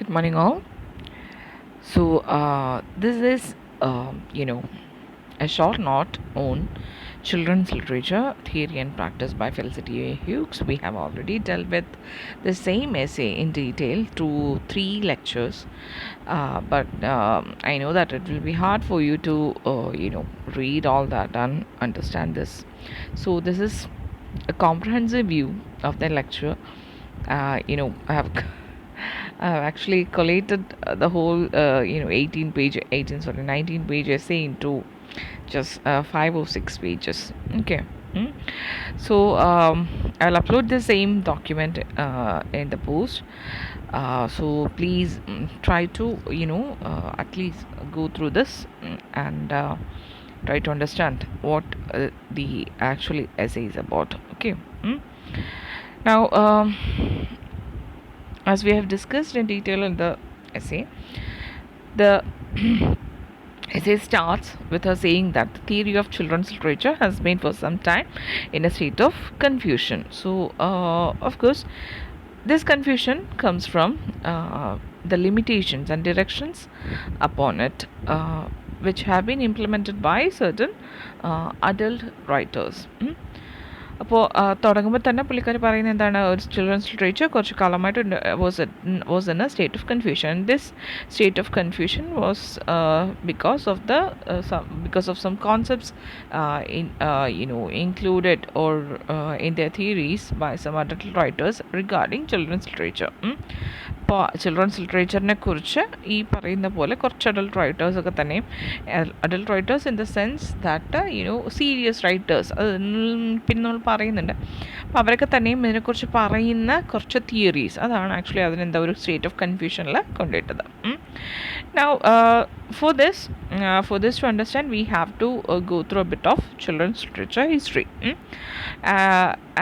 Good morning, all. So, this is, a short note on children's literature, theory and practice by Felicity A. Hughes. We have already dealt with the same essay in detail through 3 lectures, but I know that it will be hard for you to, read all that and understand this. So, this is a comprehensive view of the lecture. I have I've actually collated the whole 19 page essay into just 5 or 6 pages. Okay. Mm. So I'll upload the same document in the post. So please try to at least go through this and try to understand what the actual essay is about. Okay. Mm. Now, as we have discussed in detail in the essay, the essay starts with her saying that the theory of children's literature has been for some time in a state of confusion. So, of course, this confusion comes from the limitations and directions upon it, which have been implemented by certain adult writers. അപ്പോൾ തുടങ്ങുമ്പോൾ തന്നെ പുള്ളിക്കാർ പറയുന്നത് എന്താണ്, ഒരു children's literature കുറച്ച് കാലമായിട്ട് was in a state of confusion. This state of confusion was because of some concepts included or in their theories by some adult writers regarding children's literature. അപ്പോൾ children's ലിറ്ററേച്ചറിനെ കുറിച്ച് ഈ പറയുന്ന പോലെ കുറച്ച് adult writers in the sense that serious writers, അത് പിന്നെ നമ്മൾ പറയുന്നുണ്ട്. അപ്പോൾ അവരൊക്കെ തന്നെയും ഇതിനെക്കുറിച്ച് പറയുന്ന കുറച്ച് തിയറീസ്, അതാണ് ആക്ച്വലി അതിനെന്താ ഒരു സ്റ്റേറ്റ് ഓഫ് കൺഫ്യൂഷനിൽ കൊണ്ടുപോയിട്ടത്. Now, for this to understand, we have to go through a bit of children's literature history.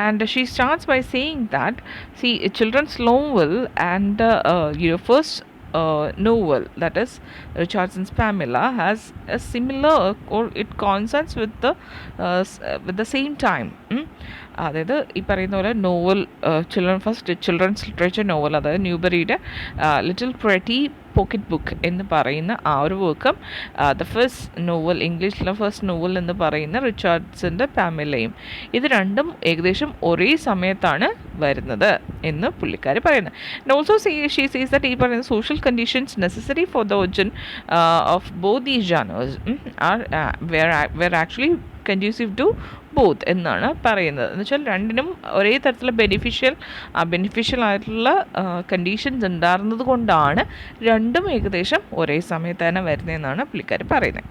And she starts by saying that, see, children's novel and first novel, that is Richardson's Pamela, has a similar or it coincides with the same time. അതായത് ഈ പറയുന്ന പോലെ novel, children's literature novel, അതായത് ന്യൂബറിയുടെ little pretty pocket book എന്ന് പറയുന്ന ആ ഒരു വർക്കും ദ ഫസ്റ്റ് നോവൽ, ഇംഗ്ലീഷിലെ ഫസ്റ്റ് നോവൽ എന്ന് പറയുന്ന റിച്ചാർഡ്സിൻ്റെ പാമിലയും, ഇത് രണ്ടും ഏകദേശം ഒരേ സമയത്താണ് വരുന്നത് എന്ന് പുള്ളിക്കാർ പറയുന്നത്. And also she sees that ഈ പറയുന്ന social conditions necessary for the origin of both these genres are were actually conducive to both എന്നാണ് പറയുന്നത്. എന്ന് വെച്ചാൽ രണ്ടിനും ഒരേ തരത്തിലുള്ള ബെനിഫിഷ്യൽ ആയിട്ടുള്ള കണ്ടീഷൻസ് ഉണ്ടായിരുന്നത് കൊണ്ടാണ് രണ്ടും ഏകദേശം ഒരേ സമയത്ത് തന്നെ വരുന്നതെന്നാണ് പുള്ളിക്കാർ പറയുന്നത്.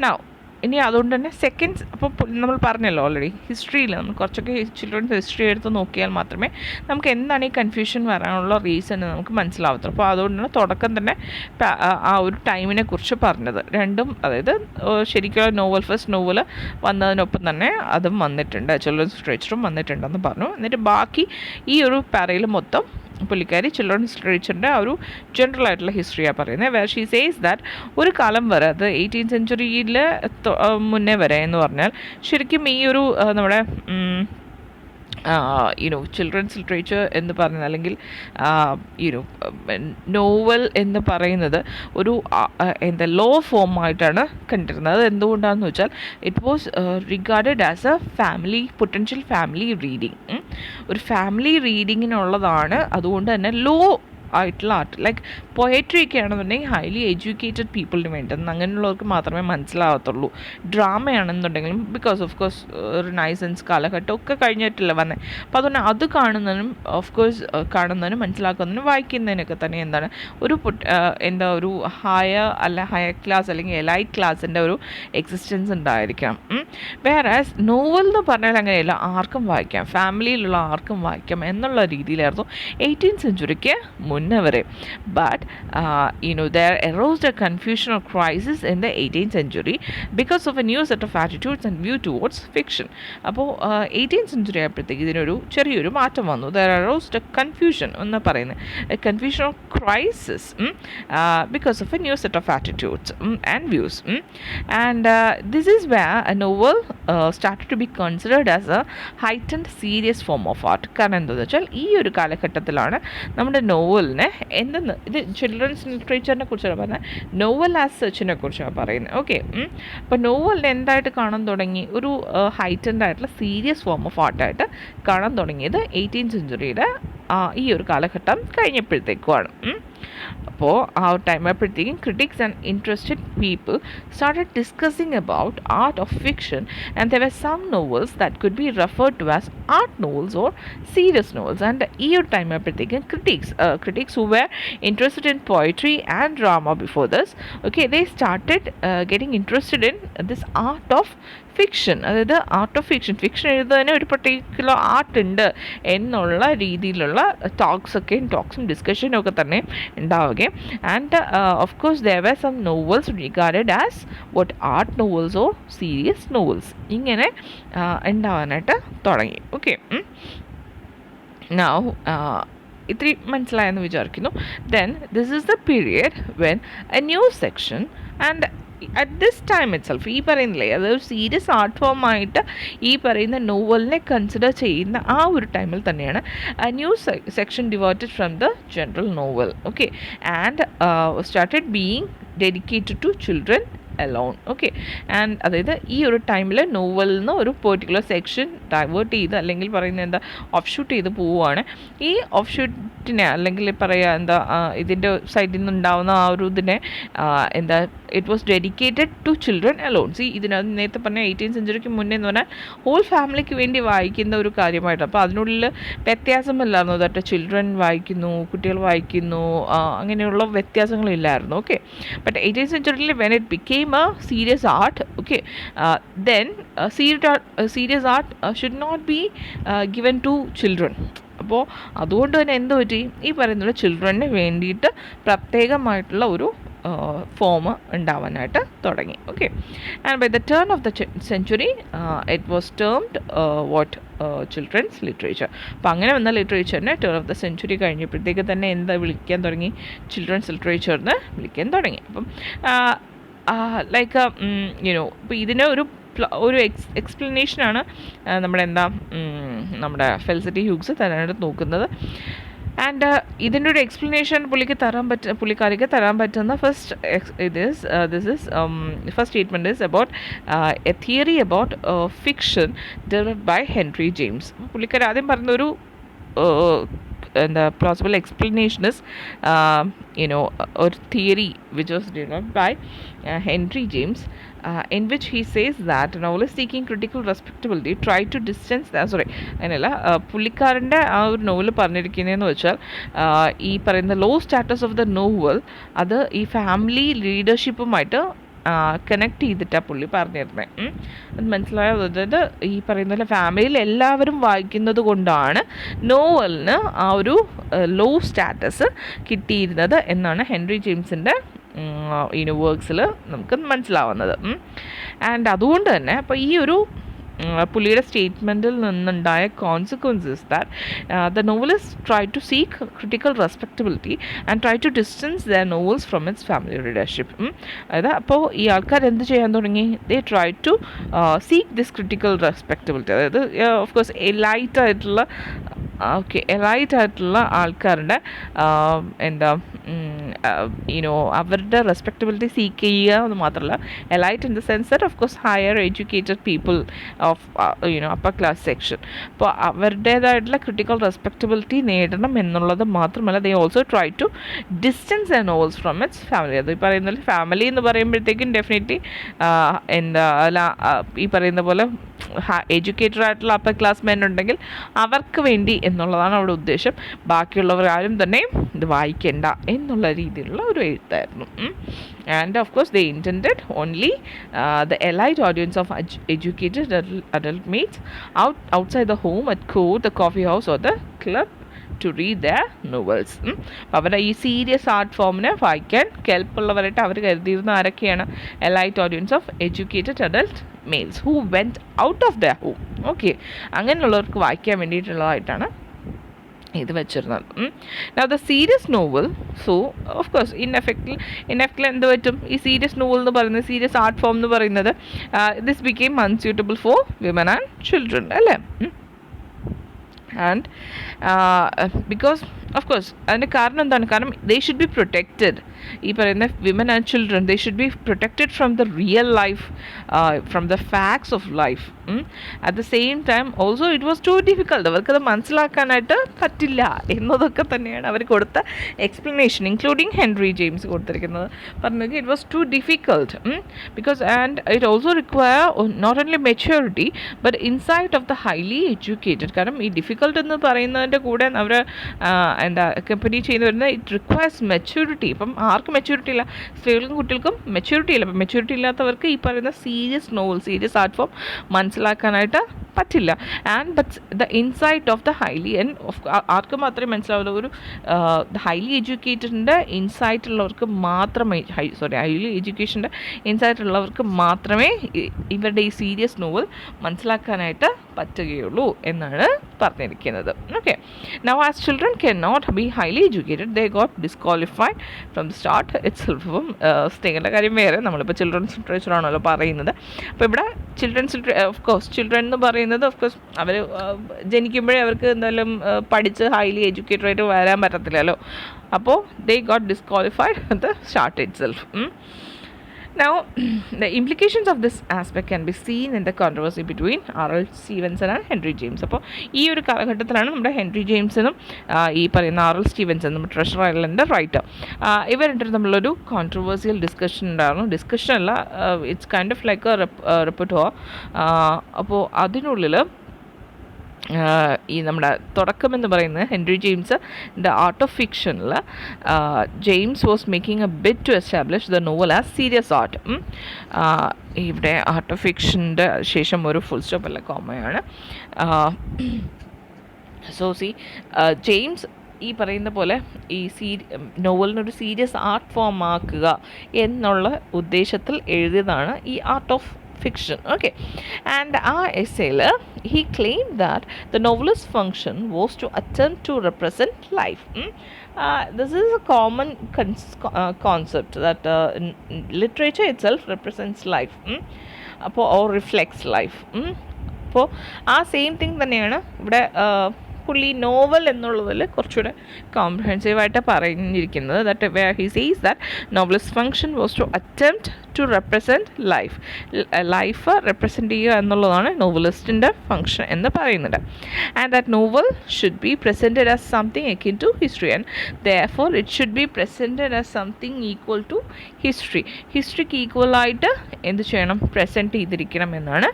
നൗ ഇനി അതുകൊണ്ട് തന്നെ സെക്കൻഡ്സ്, അപ്പോൾ നമ്മൾ പറഞ്ഞല്ലോ ഓൾറെഡി ഹിസ്റ്ററിയിൽ നമ്മൾ കുറച്ചൊക്കെ ചിൽഡ്രൻസ് ഹിസ്റ്ററി എടുത്ത് നോക്കിയാൽ മാത്രമേ നമുക്ക് എന്താണ് ഈ കൺഫ്യൂഷൻ വരാനുള്ള റീസൺ നമുക്ക് മനസ്സിലാവത്തുള്ളൂ. അപ്പോൾ അതുകൊണ്ടാണ് തുടക്കം തന്നെ ആ ഒരു ടൈമിനെ കുറിച്ച് പറഞ്ഞത്. രണ്ടും, അതായത് ശരിക്കും നോവൽ, ഫസ്റ്റ് നോവൽ വന്നതിനൊപ്പം തന്നെ അതും വന്നിട്ടുണ്ട്, ചിൽഡ്രൻസ് ലിറ്ററേച്ചറും വന്നിട്ടുണ്ടെന്ന് പറഞ്ഞു. എന്നിട്ട് ബാക്കി ഈ ഒരു പാരയിൽ മൊത്തം പുള്ളിക്കാരി ചിൽഡ്രൻസ് ലിറ്ററേച്ചറിൻ്റെ ആ ഒരു ജനറൽ ആയിട്ടുള്ള ഹിസ്റ്ററിയാണ് പറയുന്നത്. വേർ ഷീ സേസ് ദാറ്റ് ഒരു കാലം വരെ, അത് 18th സെഞ്ച്വറിയിൽ മുന്നേ വരെ എന്ന് പറഞ്ഞാൽ ശരിക്കും ഈ ഒരു നമ്മുടെ ചിൽഡ്രൻസ് ലിറ്ററേച്ചർ എന്ന് പറയുന്നത്, അല്ലെങ്കിൽ നോവൽ എന്ന് പറയുന്നത് ഒരു ലോ ഫോമായിട്ടാണ് കണ്ടിരുന്നത്. അത് എന്തുകൊണ്ടാണെന്ന് വെച്ചാൽ it was regarded as A potential family reading. ഒരു ഫാമിലി റീഡിങ്ങിനുള്ളതാണ്. അതുകൊണ്ട് തന്നെ ലോ ആയിട്ടുള്ള ആർട്ട്, ലൈക്ക് പൊയട്രി ഒക്കെ ആണെന്നുണ്ടെങ്കിൽ ഹൈലി എഡ്യൂക്കേറ്റഡ് പീപ്പിളിന് വേണ്ടത്, അങ്ങനെയുള്ളവർക്ക് മാത്രമേ മനസ്സിലാവത്തുള്ളൂ. ഡ്രാമയാണെന്നുണ്ടെങ്കിലും ബിക്കോസ് ഓഫ് കോഴ്സ് റിനൈസൻസ് കാലഘട്ടമൊക്കെ കഴിഞ്ഞിട്ടില്ല വന്നത്. അപ്പോൾ അതുകൊണ്ട് അത് കാണുന്നതിനും മനസ്സിലാക്കുന്നതിനും വായിക്കുന്നതിനൊക്കെ തന്നെ എന്താണ് ഒരു ഒരു ഹയർ ക്ലാസ് അല്ലെങ്കിൽ എലൈറ്റ് ക്ലാസ്സിൻ്റെ ഒരു എക്സിസ്റ്റൻസ് ഉണ്ടായിരിക്കണം. വേറാസ് നോവൽ എന്ന് പറഞ്ഞാൽ അങ്ങനെയല്ല, ആർക്കും വായിക്കാം, ഫാമിലിയിലുള്ള ആർക്കും വായിക്കാം എന്നുള്ള രീതിയിലായിരുന്നു 18th സെഞ്ച്വറിക്ക് മുന്നേ വരെ. But there arose a confusion or crisis in the 18th century because of a new set of attitudes and view towards fiction. അപ്പോൾ 18th സെഞ്ച്വറി ആയപ്പോഴത്തേക്ക് ഇതിനൊരു ചെറിയൊരു മാറ്റം വന്നു. there arose a confusion എന്ന് പറയുന്നത്, a confusion or crisis because of a new set of attitudes and views. And this is where a novel started to be considered as a heightened serious form of art. കാരണം എന്താണെന്ന് വെച്ചാൽ ഈ ഒരു കാലഘട്ടത്തിലാണ് നമ്മുടെ നോവലിന് നോവലിനെ എന്തെന്ന്, ഇത് ചിൽഡ്രൻസ് ലിറ്ററേച്ചറിനെ കുറിച്ചാണ് പറയുന്നത്, നോവൽ ആസ് സച്ചിനെ കുറിച്ചാണ് പറയുന്നത്. ഓക്കെ, അപ്പോൾ നോവലിനെ എന്തായിട്ട് കാണാൻ തുടങ്ങി, ഒരു ഹൈറ്റൻഡ് ആയിട്ടുള്ള സീരിയസ് ഫോം ഓഫ് ആർട്ടായിട്ട് കാണാൻ തുടങ്ങിയത് 18th സെഞ്ച്വറിയുടെ ഈ ഒരു കാലഘട്ടം കഴിഞ്ഞപ്പോഴത്തേക്കുമാണ്. അപ്പോൾ ആ ഒരു ടൈം ആയപ്പോഴത്തേക്കും critics and interested people started discussing about art of fiction and there were some novels that could be referred to as art novels or serious novels. And ഈ ഒരു ടൈം ആയപ്പോഴത്തേക്കും critics who were interested in poetry and drama before this, okay, they started getting interested in this art of fiction. അതായത് art of fiction എഴുതുന്നതിന് ഒരു particular art ഉണ്ട് എന്നുള്ള രീതിയിലുള്ള ടോക്സും ഡിസ്കഷനും ഒക്കെ തന്നെ ഉണ്ടാവുകയും, and of course there were some novels regarded as what art novels or serious novels ഇങ്ങനെ ഉണ്ടാവാനായിട്ട് തുടങ്ങി. ഓക്കെ, നൗ ഇത്തിരി മനസ്സിലായെന്ന് വിചാരിക്കുന്നു. Then this is the period when a new section and at this time itself ഈ പറയുന്നില്ലേ, അതൊരു serious art ഫോമായിട്ട് ഈ പറയുന്ന നോവലിനെ കൺസിഡർ ചെയ്യുന്ന ആ ഒരു ടൈമിൽ തന്നെയാണ് new section devoted from the general novel. Okay, and started being dedicated to children alone. Okay, and അതായത് ഈ ഒരു ടൈമിൽ നോവലിൽ നിന്ന് ഒരു പെർട്ടിക്കുലർ സെക്ഷൻ ഡൈവേർട്ട് ചെയ്ത് അല്ലെങ്കിൽ പറയുന്നത് എന്താ ഓഫ് ഷൂട്ട് ചെയ്ത് പോവുകയാണ്. ഈ ഓഫ് ഷൂട്ടിനെ അല്ലെങ്കിൽ പറയുക എന്താ ഇതിൻ്റെ സൈഡിൽ നിന്ന് ഉണ്ടാവുന്ന ആ ഒരു ഇതിനെ എന്താ it was dedicated to children alone. ഇതിനകത്ത് നേരത്തെ പറഞ്ഞ 18th സെഞ്ച്വറിക്ക് മുന്നേ എന്ന് പറഞ്ഞാൽ ഹോൾ ഫാമിലിക്ക് വേണ്ടി വായിക്കുന്ന ഒരു കാര്യമായിട്ട്. അപ്പോൾ അതിനുള്ളിൽ വ്യത്യാസമില്ലായിരുന്നു. ദാറ്റ് ചിൽഡ്രൻ വായിക്കുന്നു, കുട്ടികൾ വായിക്കുന്നു, അങ്ങനെയുള്ള വ്യത്യാസങ്ങളില്ലായിരുന്നു. ഓക്കെ, ബട്ട് 18th സെഞ്ച്വറിയിൽ when it became a serious art, okay, then serious art should not be given to children. അപ്പോൾ അതുകൊണ്ട് തന്നെ എന്ത് പറ്റി, ഈ പറയുന്ന ചിൽഡ്രന് വേണ്ടിയിട്ട് പ്രത്യേകമായിട്ടുള്ള ഒരു ഫോം ഉണ്ടാവാനായിട്ട് തുടങ്ങി. Okay, and by the turn of the century it was termed what children's literature. അപ്പോൾ അങ്ങനെ വന്ന ലിറ്ററേച്ചറിനെ ടേൺ ഓഫ് ദ സെഞ്ച്വറി കഴിഞ്ഞപ്പോഴത്തേക്ക് തന്നെ എന്താ വിളിക്കാൻ തുടങ്ങി, ചിൽഡ്രൻസ് ലിറ്ററേച്ചറിന് വിളിക്കാൻ തുടങ്ങി. അപ്പം ലൈക്ക് ഇപ്പോൾ ഇതിന് ഒരു എക്സ്പ്ലനേഷനാണ് നമ്മുടെ ഫെലിസിറ്റി ഹ്യൂഗ്സ് തരാനായിട്ട് നോക്കുന്നത്. ആൻഡ് ഇതിൻ്റെ ഒരു എക്സ്പ്ലനേഷൻ പുള്ളിക്കാരിക്ക് തരാൻ പറ്റുന്ന first statement is about a theory about fiction developed by Henry James. പുള്ളിക്കാരി ആദ്യം പറഞ്ഞൊരു plausible explanation is or theory which was developed by Henry James, in which he says that a novel is seeking critical respectability try to distance അങ്ങനെയല്ല പുള്ളിക്കാരൻ്റെ ആ ഒരു novel പറഞ്ഞിരിക്കുന്നതെന്ന് വെച്ചാൽ ഈ പറയുന്ന low status of the novel അത് ഈ family ലീഡർഷിപ്പുമായിട്ട് connect ചെയ്തിട്ടാണ് പുള്ളി പറഞ്ഞിരുന്നത്. അത് മനസ്സിലായത്, അതായത് ഈ പറയുന്ന പോലെ ഫാമിലിയിൽ എല്ലാവരും വായിക്കുന്നത് കൊണ്ടാണ് നോവലിന് ആ ഒരു ലോ സ്റ്റാറ്റസ് കിട്ടിയിരുന്നത് എന്നാണ് ഹെൻറി ജെയിംസിൻ്റെ വർക്ക്സിൽ നമുക്ക് മനസ്സിലാവുന്നത്. ആൻഡ് അതുകൊണ്ട് തന്നെ അപ്പോൾ ഈ ഒരു പുള്ളിയുടെ സ്റ്റേറ്റ്മെൻറ്റിൽ നിന്നുണ്ടായ consequences that the novelist try to seek critical respectability and try to distance the novels from its family leadership. അതായത് അപ്പോൾ ഈ ആൾക്കാർ എന്ത് ചെയ്യാൻ തുടങ്ങി, they try to seek this critical respectability. അതായത് ഓഫ് കോഴ്സ് എലൈറ്റായിട്ടുള്ള ആൾക്കാരുടെ എന്താ അവരുടെ റെസ്പെക്റ്റബിലിറ്റി സീക്ക് ചെയ്യുക എന്ന് മാത്രമല്ല, elite in the sense that of course higher educated people of upper class section. അപ്പോൾ അവരുടേതായിട്ടുള്ള ക്രിട്ടിക്കൽ റെസ്പെക്റ്റബിലിറ്റി നേടണം എന്നുള്ളത് മാത്രമല്ല, they also try to distance the novels from its family. അത് ഈ പറയുന്ന ഫാമിലി എന്ന് പറയുമ്പോഴത്തേക്കും ഡെഫിനറ്റ്ലി ഈ പറയുന്ന പോലെ എഡ്യൂക്കേറ്റഡ് ആയിട്ടുള്ള അപ്പർ ക്ലാസ് മെൻ ഉണ്ടെങ്കിൽ അവർക്ക് വേണ്ടി എന്നുള്ളതാണ് അവിടെ ഉദ്ദേശം. ബാക്കിയുള്ളവർ ആരും തന്നെ ഇത് വായിക്കേണ്ട എന്നുള്ള രീതിയിലുള്ള ഒരു എഴുത്തായിരുന്നു. And of course they intended only the elite audience of educated adult mates outside the home, at court, the coffee house or the club to read their novels. അവരുടെ ഈ സീരിയസ് ആർട്ട് ഫോമിനെ വായിക്കാൻ കെൽപ്പുള്ളവരായിട്ട് അവർ കരുതിയിരുന്ന ആരൊക്കെയാണ്, elite audience of educated adult males who went out of the home. Okay, അങ്ങനെയുള്ളവർക്ക് വായിക്കാൻ വേണ്ടിയിട്ടുള്ളതായിട്ടാണ് ഇത് വെച്ചിരുന്നത്. Now the serious novel, so of course in effect എന്ത് പറ്റും, ഈ സീരിയസ് നോവൽ എന്ന് പറയുന്നത്, സീരിയസ് ആർട്ട് ഫോം എന്ന് പറയുന്നത് this became unsuitable for women and children അല്ലേ. ആൻഡ് ബിക്കോസ് ഓഫ് കോഴ്സ് അതിൻ്റെ കാരണം എന്താണ്? കാരണം ദേ ഷുഡ് ബി പ്രൊട്ടക്റ്റഡ്. ഈ പറയുന്ന women and children they should be protected from the real life, from the facts of life. At the same time also it was too difficult. അവർക്കത് മനസ്സിലാക്കാനായിട്ട് പറ്റില്ല എന്നതൊക്കെ തന്നെയാണ് അവർ കൊടുത്ത എക്സ്പ്ലനേഷൻ, ഇൻക്ലൂഡിങ് ഹെൻറി ജെയിംസ് കൊടുത്തിരിക്കുന്നത്. പറഞ്ഞത് it was too difficult because and it also require not only maturity but insight of the highly educated. കാരണം ഈ ഡിഫിക്കൾട്ട് എന്ന് പറയുന്നതിൻ്റെ കൂടെ അവർ എന്താ കമ്പനി ചെയ്തു വരുന്നത് ഇറ്റ് റിക്വയർസ് മെച്യൂരിറ്റി. ഇപ്പം ആർക്കും മെച്യൂരിറ്റി ഇല്ല, സ്ത്രീകൾക്കും കുട്ടികൾക്കും മെച്യൂരിറ്റി ഇല്ല. അപ്പം മെച്യൂരിറ്റി ഇല്ലാത്തവർക്ക് ഈ പറയുന്ന serious novel, serious art form മനസ്സിലാക്കാനായിട്ട് പറ്റില്ല. And but the insight of the highly and ആർക്കും മാത്രമേ മനസ്സിലാവുള്ളൂ, ഒരു ഹൈലി എഡ്യൂക്കേറ്റഡിൻ്റെ ഇൻസൈറ്റ് ഉള്ളവർക്ക് മാത്രമേ ഹൈലി എഡ്യൂക്കേഷൻ്റെ ഇൻസൈറ്റ് ഉള്ളവർക്ക് മാത്രമേ ഇവരുടെ ഈ സീരിയസ് നോവൽ മനസ്സിലാക്കാനായിട്ട് പറ്റുകയുള്ളൂ എന്നാണ് പറഞ്ഞിരിക്കുന്നത്. Okay, now as children can not be highly educated they got disqualified from the start it സെൽഫും. സ്ത്രീകളുടെ കാര്യം വേറെ, നമ്മളിപ്പോൾ ചിൽഡ്രൻസ് ലിറ്ററേച്ചർ ആണല്ലോ പറയുന്നത്. അപ്പോൾ ഇവിടെ ചിൽഡ്രൻസ് ഓഫ് കോഴ്സ് ചിൽഡ്രൻ എന്ന് പറയുന്നത് ഓഫ് കോഴ്സ് അവർ ജനിക്കുമ്പോഴേ അവർക്ക് എന്തായാലും പഠിച്ച് ഹൈലി എഡ്യൂക്കേറ്റഡ് ആയിട്ട് വരാൻ പറ്റത്തില്ലല്ലോ. അപ്പോൾ ദേ got disqualified at the start it self. Now, the implications of this aspect can be seen in the controversy between R.L. Stevenson and Henry James. അപ്പോൾ ഈ ഒരു കാലഘട്ടത്തിലാണ് നമ്മുടെ ഹെൻറി ജെയിംസിനും ഈ പറയുന്ന R.L. സ്റ്റീവൻസണും ട്രഷർ ഐലൻഡിൻ്റെ റൈറ്റർ ഇവരുടെ തമ്മിലൊരു കോൺട്രവേഴ്സിയൽ ഡിസ്കഷൻ ഉണ്ടായിരുന്നു. ഡിസ്കഷൻ അല്ല, it's kind of like a റിപ്പോർട്ടോ. അപ്പോൾ അതിനുള്ളിൽ ഈ നമ്മുടെ തുടക്കമെന്ന് പറയുന്നത് Henry James the art of ഫിക്ഷനിൽ James was making a bid to establish the novel as serious art. ഇവിടെ ആർട്ട് ഓഫ് ഫിക്ഷൻ്റെ ശേഷം ഒരു ഫുൾ സ്റ്റോപ്പ് അല്ല, കോമയാണ്. സോ സി ജെയിംസ് ഈ പറയുന്ന പോലെ ഈ നോവലിനൊരു സീരിയസ് ആർട്ട് ഫോം ആക്കുക എന്നുള്ള ഉദ്ദേശത്തിൽ എഴുതിയതാണ് ഈ art of fiction. Okay, and our essay he claimed that the novelist's function was to attempt to represent life. This is a common concept that literature itself represents life or reflects life. അപ്പോൾ ആ same thing തന്നെയാണ് ഇവിടെ പുള്ളി novel എന്നുള്ളതിൽ കുറച്ചുകൂടെ കോംപ്രഹെൻസീവായിട്ട് പറഞ്ഞിരിക്കുന്നത്. That where he sees that novelist function was to attempt to represent life represent ചെയ്യുക എന്നുള്ളതാണ് നോവലിസ്റ്റിൻ്റെ ഫങ്ഷൻ എന്ന് പറയുന്നത്. And that novel should be presented as something akin to history and therefore it should be presented as something equal to ഹിസ്റ്ററിക്ക് ഈക്വലായിട്ട് എന്ത് ചെയ്യണം, present ചെയ്തിരിക്കണം എന്നാണ്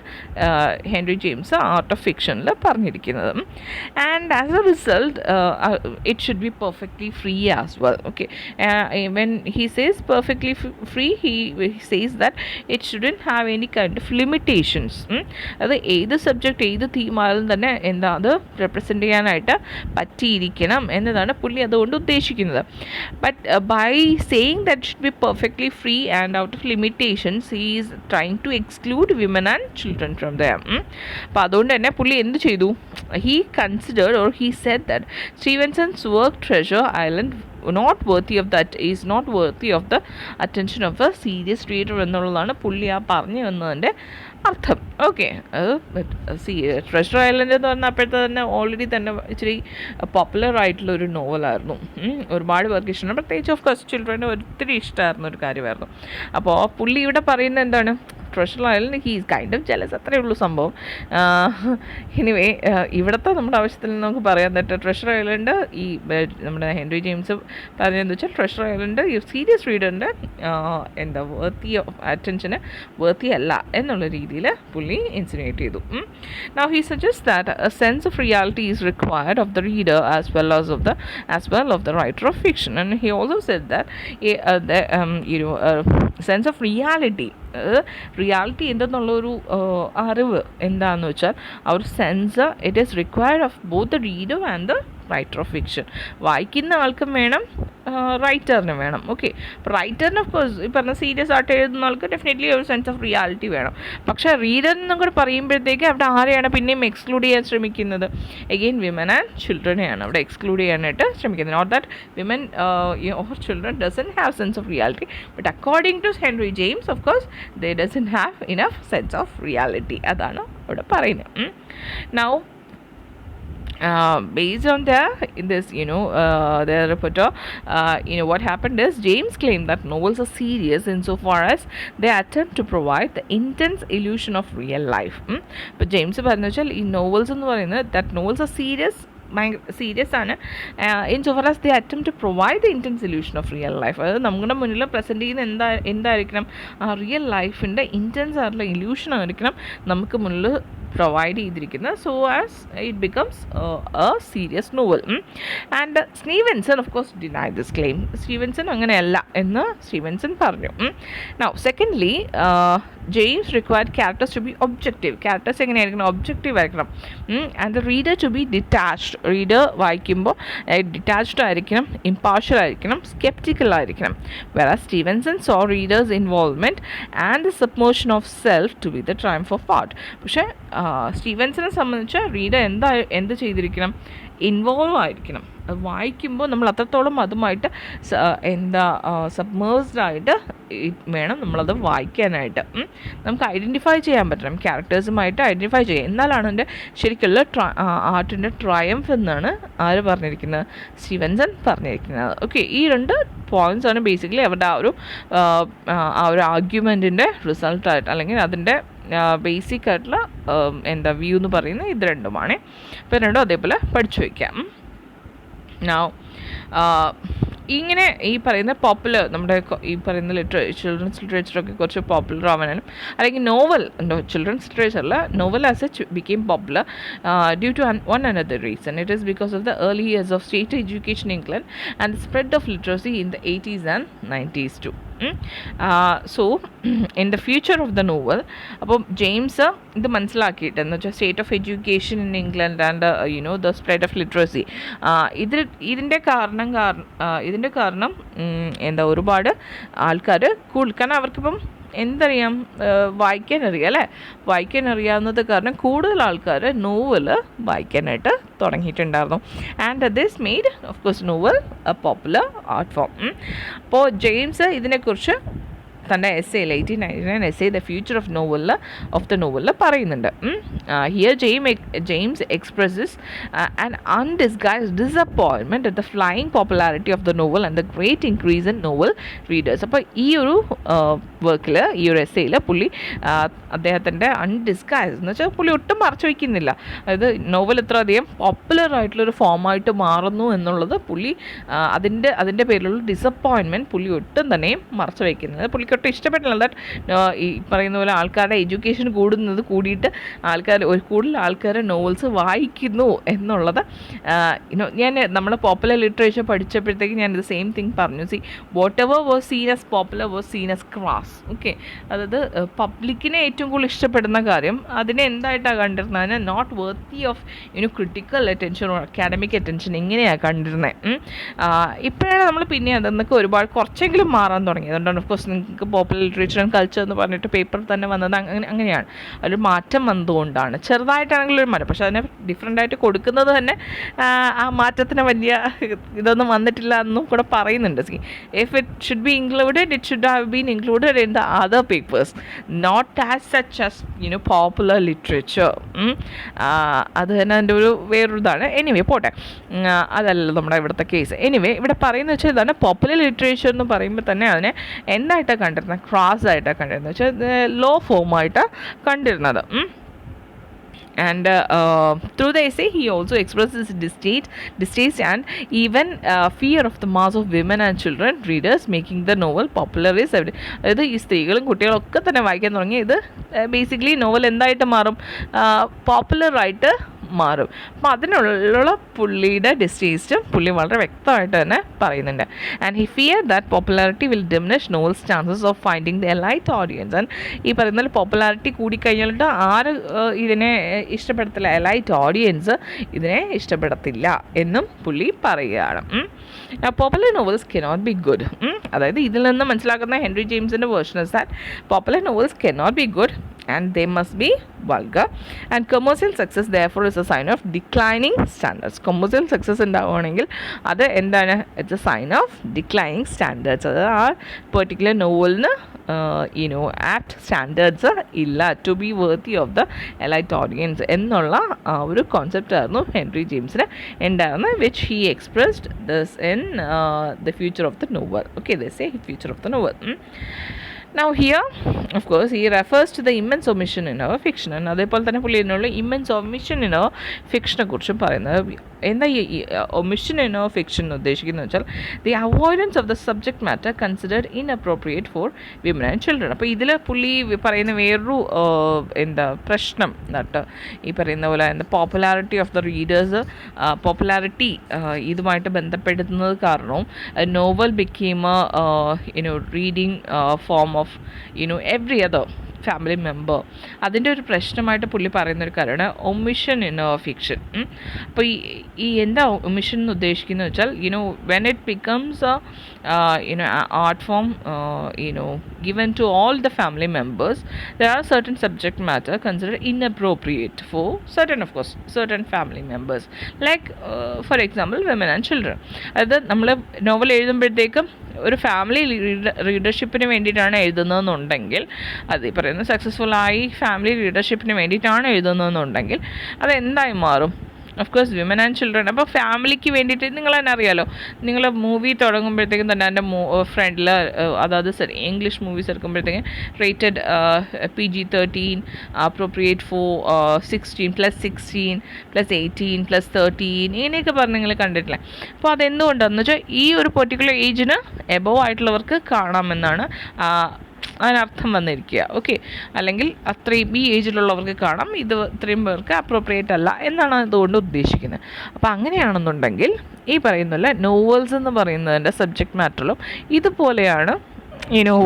ഹെൻറി ജെയിംസ് ആർട്ട് ഓഫ് ഫിക്ഷനിൽ പറഞ്ഞിരിക്കുന്നത്. And as a result it should be perfectly free as well. Okay, when he says perfectly free, he says that it shouldn't have any kind of limitations. അത് ഏത് subject ഏത് തീമായാലും തന്നെ എന്താ അത് represent ചെയ്യാനായിട്ട് പറ്റിയിരിക്കണം എന്നതാണ് പുള്ളി അതുകൊണ്ട് ഉദ്ദേശിക്കുന്നത്. But by saying that should be perfectly free and out of limitations he is trying to exclude women and children from them. അപ്പോൾ അതുകൊണ്ട് തന്നെ പുള്ളി എന്ത് ചെയ്തു, he considered or he said that Stevenson's work Treasure Island is not worthy of the attention of a serious reader എന്നുള്ളതാണ് പുള്ളി ആ പറഞ്ഞു വന്നതിൻ്റെ അർത്ഥം. ഓക്കെ, ട്രഷർ ഐലൻഡ് എന്ന് പറഞ്ഞാൽ അപ്പോഴത്തെ തന്നെ ഓൾറെഡി തന്നെ ഇച്ചിരി പോപ്പുലർ ആയിട്ടുള്ളൊരു നോവലായിരുന്നു. ഒരുപാട് പേർക്ക് ഇഷ്ടമാണ്, പ്രത്യേകിച്ച് ഓഫ് കോഴ്സ് ചിൽഡ്രന് ഒത്തിരി ഇഷ്ടമായിരുന്ന ഒരു കാര്യമായിരുന്നു. അപ്പോൾ പുള്ളി ഇവിടെ പറയുന്നത് എന്താണ്, Treasure Island he is kind of jealous, അത്രയേ ഉള്ളൂ സംഭവം. എനിവേ ഇവിടുത്തെ നമ്മുടെ ആവശ്യത്തിൽ നമുക്ക് പറയാൻ പറ്റും ട്രഷർ ഐലൻഡ് ഈ നമ്മുടെ ഹെൻറി ജെയിംസ് പറഞ്ഞതെന്ന് വെച്ചാൽ ട്രഷർ ഐലൻഡ് ഈ സീരിയസ് റീഡറിൻ്റെ എന്താ വേർത്തി ഓഫ് അറ്റൻഷന് വേർത്തി അല്ല എന്നുള്ള രീതിയിൽ പുള്ളി ഇൻസിനുവേറ്റ് ചെയ്തു. Now he suggests that a sense of reality is required of the reader as well of the writer of fiction, and he also said that sense of reality എന്തെന്നുള്ളൊരു അറിവ് എന്താണെന്ന് വെച്ചാൽ ആ ഒരു sense it is required of both the reader and the writer of fiction. വായിക്കുന്ന ആൾക്കും വേണം, റൈറ്ററിനും വേണം. ഓക്കെ, അപ്പോൾ റൈറ്ററിന് ഓഫ് കോഴ്സ് ഈ പറഞ്ഞ സീരിയസ് ആയിട്ട് എഴുതുന്ന ആൾക്ക് ഡെഫിനറ്റ്ലി ഒരു സെൻസ് ഓഫ് റിയാലിറ്റി വേണം. പക്ഷേ റീഡറിനും കൂടെ പറയുമ്പോഴത്തേക്ക് അവിടെ ആരെയാണ് പിന്നെയും എക്സ്ക്ലൂഡ് ചെയ്യാൻ ശ്രമിക്കുന്നത്, എഗെയിൻ വിമൻ ആൻഡ് ചിൽഡ്രനെയാണ് അവിടെ എക്സ്ക്ലൂഡ് ചെയ്യാനായിട്ട് ശ്രമിക്കുന്നത്. Not that women or children doesn't have sense of reality, but according to Henry James of course they doesn't have enough sense of reality. അതാണ് അവിടെ പറയുന്നത്. Now based on their repertoire, what happened is James claimed that novels are serious insofar as they attempt to provide the intense illusion of real life. ഇപ്പോൾ James പറഞ്ഞു വെച്ചാൽ ഈ novels എന്ന് പറയുന്നത് that novels are serious, ഭയങ്കര serious ആണ് in so far as the attempt to provide the intense solution of real life. അതായത് നമ്മുടെ മുന്നിൽ പ്രസൻറ്റ് ചെയ്യുന്ന എന്തായിരിക്കണം, ആ റിയൽ ലൈഫിൻ്റെ ഇൻറ്റൻസ് ആയിട്ടുള്ള ഇല്യൂഷൻ ആയിരിക്കണം നമുക്ക് മുന്നിൽ പ്രൊവൈഡ് ചെയ്തിരിക്കുന്നത്, so as it becomes a serious novel. And Stevenson of course deny this claim. Stevenson അങ്ങനെയല്ല എന്ന് സ്റ്റീവൻസൺ പറഞ്ഞു. Now secondly, James required characters to be objective. Characters എങ്ങനെയായിരിക്കണം, ഒബ്ജക്റ്റീവ് ആയിരിക്കണം. And the reader to be detached. Reader വായിക്കുമ്പോൾ detached ആയിരിക്കണം, impartial ആയിരിക്കണം, sceptical ആയിരിക്കണം. Whereas Stevenson so reader's involvement and the submission of self to be the triumph of art. പക്ഷേ സ്റ്റീവൻസനെ സംബന്ധിച്ച് reader എന്ത് ചെയ്തിരിക്കണം, ഇൻവോൾവ് ആയിരിക്കണം. അത് വായിക്കുമ്പോൾ നമ്മൾ അത്രത്തോളം അതുമായിട്ട് സബ്മേഴ്സ്ഡ് ആയിട്ട് വേണം നമ്മളത് വായിക്കാനായിട്ട്. നമുക്ക് ഐഡൻറ്റിഫൈ ചെയ്യാൻ പറ്റണം, ക്യാരക്ടേഴ്സുമായിട്ട് ഐഡൻറ്റിഫൈ ചെയ്യാം. എന്നാലാണ് എൻ്റെ ശരിക്കുള്ള ആർട്ടിൻ്റെ ട്രയംഫ് എന്നാണ് ആര് പറഞ്ഞിരിക്കുന്നത്, സ്റ്റീവൻസൺ പറഞ്ഞിരിക്കുന്നത്. ഓക്കെ, ഈ രണ്ട് പോയിൻറ്റ്സാണ് ബേസിക്കലി അവരുടെ ആ ഒരു ആർഗ്യുമെൻറ്റിൻ്റെ റിസൾട്ടായിട്ട്, അല്ലെങ്കിൽ അതിൻ്റെ ബേസിക് ആയിട്ടുള്ള വ്യൂ എന്ന് പറയുന്നത് ഇത് രണ്ടുമാണ്. അപ്പോൾ രണ്ടും അതേപോലെ പഠിച്ചു വയ്ക്കാം. നൗ ഇങ്ങനെ ഈ പറയുന്ന പോപ്പുലർ, നമ്മുടെ ഈ പറയുന്ന ചിൽഡ്രൻസ് ലിറ്ററേച്ചറൊക്കെ കുറച്ച് പോപ്പുലർ ആവാനും, അല്ലെങ്കിൽ നോവൽ, ചിൽഡ്രൻസ് ലിറ്ററേച്ചറിൽ novel as such became popular due to one another reason. It is because of the early years of state education in England and the spread of literacy in the 80s and 90s too. So in the future of the novel, അപ്പോൾ James ഇത് മനസ്സിലാക്കിയിട്ട് എന്ന് വെച്ചാൽ state of education in England and the spread of literacy, ഇതിൻ്റെ കാരണം ഒരുപാട് ആൾക്കാർ കാരണം അവർക്കിപ്പം എന്തറിയാം, വായിക്കാനറിയാം അല്ലേ. വായിക്കാനറിയാവുന്നത് കാരണം കൂടുതൽ ആൾക്കാർ നോവൽ വായിക്കാനായിട്ട് തുടങ്ങിയിട്ടുണ്ടായിരുന്നു. And this made of course novel a popular art form. അപ്പോൾ ജെയിംസ് ഇതിനെക്കുറിച്ച് തൻ്റെ എസ്സേയിൽ 1899 essay the future of the നോവലിൽ പറയുന്നുണ്ട്. Here James expresses an undisguised disappointment at the flying popularity of the novel and the great increase in novel readers. അപ്പോൾ ഈ ഒരു വർക്കിൽ, ഈ ഒരു എസ്സേയിൽ പുള്ളി അദ്ദേഹത്തിൻ്റെ അൺഡിസ്ഗൈസ് എന്ന് വെച്ചാൽ പുള്ളി ഒട്ടും മറച്ചു വയ്ക്കുന്നില്ല. അതായത് നോവൽ ഇത്ര അധികം പോപ്പുലർ ആയിട്ടുള്ളൊരു ഫോമായിട്ട് മാറുന്നു എന്നുള്ളത് പുള്ളി അതിൻ്റെ പേരിലുള്ള ഡിസപ്പോയിൻമെൻറ്റ് പുള്ളി ഒട്ടും തന്നെ മറച്ചു വയ്ക്കുന്നത്. പുള്ളിക്ക് ഒട്ടും ഇഷ്ടപ്പെട്ടില്ല. ദാറ്റ് ഈ പറയുന്ന പോലെ ആൾക്കാരുടെ എഡ്യൂക്കേഷൻ കൂടിയിട്ട് കൂടുതൽ ആൾക്കാർ നോവൽസ് വായിക്കുന്നു എന്നുള്ളത്. നമ്മൾ പോപ്പുലർ ലിറ്ററേച്ചർ പഠിച്ചപ്പോഴത്തേക്ക് ഞാൻ ഇത് സെയിം തിങ് പറഞ്ഞു. What ever was scene as popular was scene as cross. Okay, അതായത് പബ്ലിക്കിനെ ഏറ്റവും കൂടുതൽ ഇഷ്ടപ്പെടുന്ന കാര്യം അതിനെ എന്തായിട്ടാണ് കണ്ടിരുന്നത്, അതിനെ not worthy of critical attention or academic attention ഇങ്ങനെയാണ് കണ്ടിരുന്നത്. ഇപ്പോഴാണ് നമ്മൾ പിന്നെ അതെന്നൊക്കെ ഒരുപാട് കുറച്ചെങ്കിലും മാറാൻ തുടങ്ങിയത്. അതുകൊണ്ടാണ് ഓഫ് കോഴ്സ് നിങ്ങൾക്ക് പോപ്പുലർ ലിറ്ററേച്ചർ ആൻഡ് കൾച്ചർ എന്ന് പറഞ്ഞിട്ട് പേപ്പർ തന്നെ വന്നത് അങ്ങനെയാണ്. ഒരു മാറ്റം വന്നതുകൊണ്ടാണ്, ചെറുതായിട്ടാണെങ്കിലും ഒരു മാറ്റം. പക്ഷെ അതിനെ ഡിഫറെൻ്റ് ആയിട്ട് കൊടുക്കുന്നത് തന്നെ ആ മാറ്റത്തിന് വലിയ ഇതൊന്നും വന്നിട്ടില്ല എന്നും കൂടെ പറയുന്നുണ്ട്. If it should be included, it should have been included in the other papers, not as such as popular literature. അത് തന്നെ എൻ്റെ ഒരു വേറൊരിതാണ്. എനിവേ പോട്ടെ, അതല്ല നമ്മുടെ ഇവിടുത്തെ കേസ്. എനിവേ ഇവിടെ പറയുന്നത് വെച്ചാൽ ഇതാണ്, പോപ്പുലർ ലിറ്ററേച്ചർ എന്ന് പറയുമ്പോൾ തന്നെ അതിനെ എന്തായിട്ടാണ് കണ്ടിരുന്നത്, ക്രാസ് ആയിട്ടാണ് കണ്ടിരുന്നത്, വെച്ചാൽ ലോ ഫോമായിട്ടാണ് കണ്ടിരുന്നത്. And through the essay he also expresses distaste and even fear of the mass of women and children readers, making the novel popular is evident. അതായത് ഈ സ്ത്രീകളും കുട്ടികളൊക്കെ തന്നെ വായിക്കാൻ തുടങ്ങി. ഇത് ബേസിക്കലി നോവൽ എന്തായിട്ട് മാറും, പോപ്പുലറായിട്ട് മാറും. അപ്പം അതിനുള്ള പുള്ളിയുടെ ഡിസ്റ്റേസ്റ്റും പുള്ളി വളരെ വ്യക്തമായിട്ട് തന്നെ പറയുന്നുണ്ട്. And he fear that popularity will diminish novels chances of finding the elite audience. And ഈ പറയുന്ന പോപ്പുലാരിറ്റി കൂടിക്കഴിഞ്ഞിട്ട് ആര് ഇതിനെ ഇഷ്ടപ്പെടത്തില്ല, എലൈറ്റ് ഓഡിയൻസ് ഇതിനെ ഇഷ്ടപ്പെടത്തില്ല എന്നും പുള്ളി പറയുകയാണ്. Popular novels cannot be good. അതായത് ഇതിൽ നിന്ന് മനസ്സിലാക്കുന്ന ഹെൻറി ജെയിംസിൻ്റെ version is that popular novels cannot be good and they must be vulgar, and commercial success therefore is a sign of declining standards. Commercial success ഉണ്ടാവുകയാണെങ്കിൽ അത് എന്താണ്? It's a sign of declining standards. അത് ആ particular നോവലിന് apt standards ഇല്ല, to be worthy of the elite audience എന്നുള്ള ഒരു concept ആയിരുന്നു ഹെൻറി ജെയിംസിന് ഉണ്ടായിരുന്നത്, which he expressed this in the future of the novel. Okay, they say future of the novel. Now here, of course, he refers to the immense omission in our fiction. And അതേപോലെ തന്നെ പുള്ളി എന്നുള്ള immense omission in our ഫിക്ഷനെ കുറിച്ചും പറയുന്നത്. എന്താ ഈ omission in our fiction ഉദ്ദേശിക്കുന്നത് വെച്ചാൽ the avoidance of the subject matter considered inappropriate for women and children. അപ്പോൾ ഇതിൽ പുള്ളി പറയുന്ന വേറൊരു പ്രശ്നം നട്ട് ഈ പറയുന്ന പോലെ popularity of the readers, popularity ഇതുമായിട്ട് ബന്ധപ്പെടുത്തുന്നത് കാരണവും novel became reading form of every other family member. അതിൻ്റെ ഒരു പ്രശ്നമായിട്ട് പുള്ളി പറയുന്നൊരു കാര്യമാണ് ഒമിഷൻ ഇൻ ഫിക്ഷൻ. അപ്പോൾ ഈ എന്താ ഒമിഷൻ എന്ന് ഉദ്ദേശിക്കുന്നത് വെച്ചാൽ when it becomes art form given to all the family members, there are certain subject matter considered inappropriate for certain family members, like for example women and children. അതായത് നമ്മൾ novel എഴുതുമ്പോഴത്തേക്കും ഒരു family റീഡർഷിപ്പിന് വേണ്ടിയിട്ടാണ് എഴുതുന്നതെന്നുണ്ടെങ്കിൽ, അത് ഈ പറയുന്ന സക്സസ്ഫുള്ളായി ഫാമിലി റീഡർഷിപ്പിന് വേണ്ടിയിട്ടാണ് എഴുതുന്നതെന്നുണ്ടെങ്കിൽ അതെന്തായി മാറും? Of course women and children. അപ്പോൾ ഫാമിലിക്ക് വേണ്ടിയിട്ട് നിങ്ങൾ തന്നെ അറിയാലോ, നിങ്ങൾ മൂവി തുടങ്ങുമ്പോഴത്തേക്കും തന്നെ എൻ്റെ ഫ്രണ്ടിൽ, അതായത് ഇംഗ്ലീഷ് മൂവീസ് എടുക്കുമ്പോഴത്തേക്കും റേറ്റഡ് PG-13, അപ്രോപ്രിയേറ്റ് ഫോർ 16 + 18 + 13 ഇങ്ങനെയൊക്കെ പറഞ്ഞ് നിങ്ങൾ കണ്ടിട്ടില്ലേ? അപ്പോൾ അതെന്തുകൊണ്ടാണെന്ന് വെച്ചാൽ ഈ ഒരു പെർട്ടിക്കുലർ ഏജിന് എബവ് ആയിട്ടുള്ളവർക്ക് കാണാമെന്നാണ് അതിനർത്ഥം വന്നിരിക്കുക. ഓക്കെ, അല്ലെങ്കിൽ അത്രയും ഈ ഏജിലുള്ളവർക്ക് കാണാം, ഇത് ഇത്രയും പേർക്ക് അപ്രോപ്രിയേറ്റ് അല്ല എന്നാണ് അതുകൊണ്ട് ഉദ്ദേശിക്കുന്നത്. അപ്പോൾ അങ്ങനെയാണെന്നുണ്ടെങ്കിൽ ഈ പറയുന്നില്ല നോവൽസ് എന്ന് പറയുന്നതിൻ്റെ സബ്ജക്റ്റ് മാറ്ററിലും ഇതുപോലെയാണ്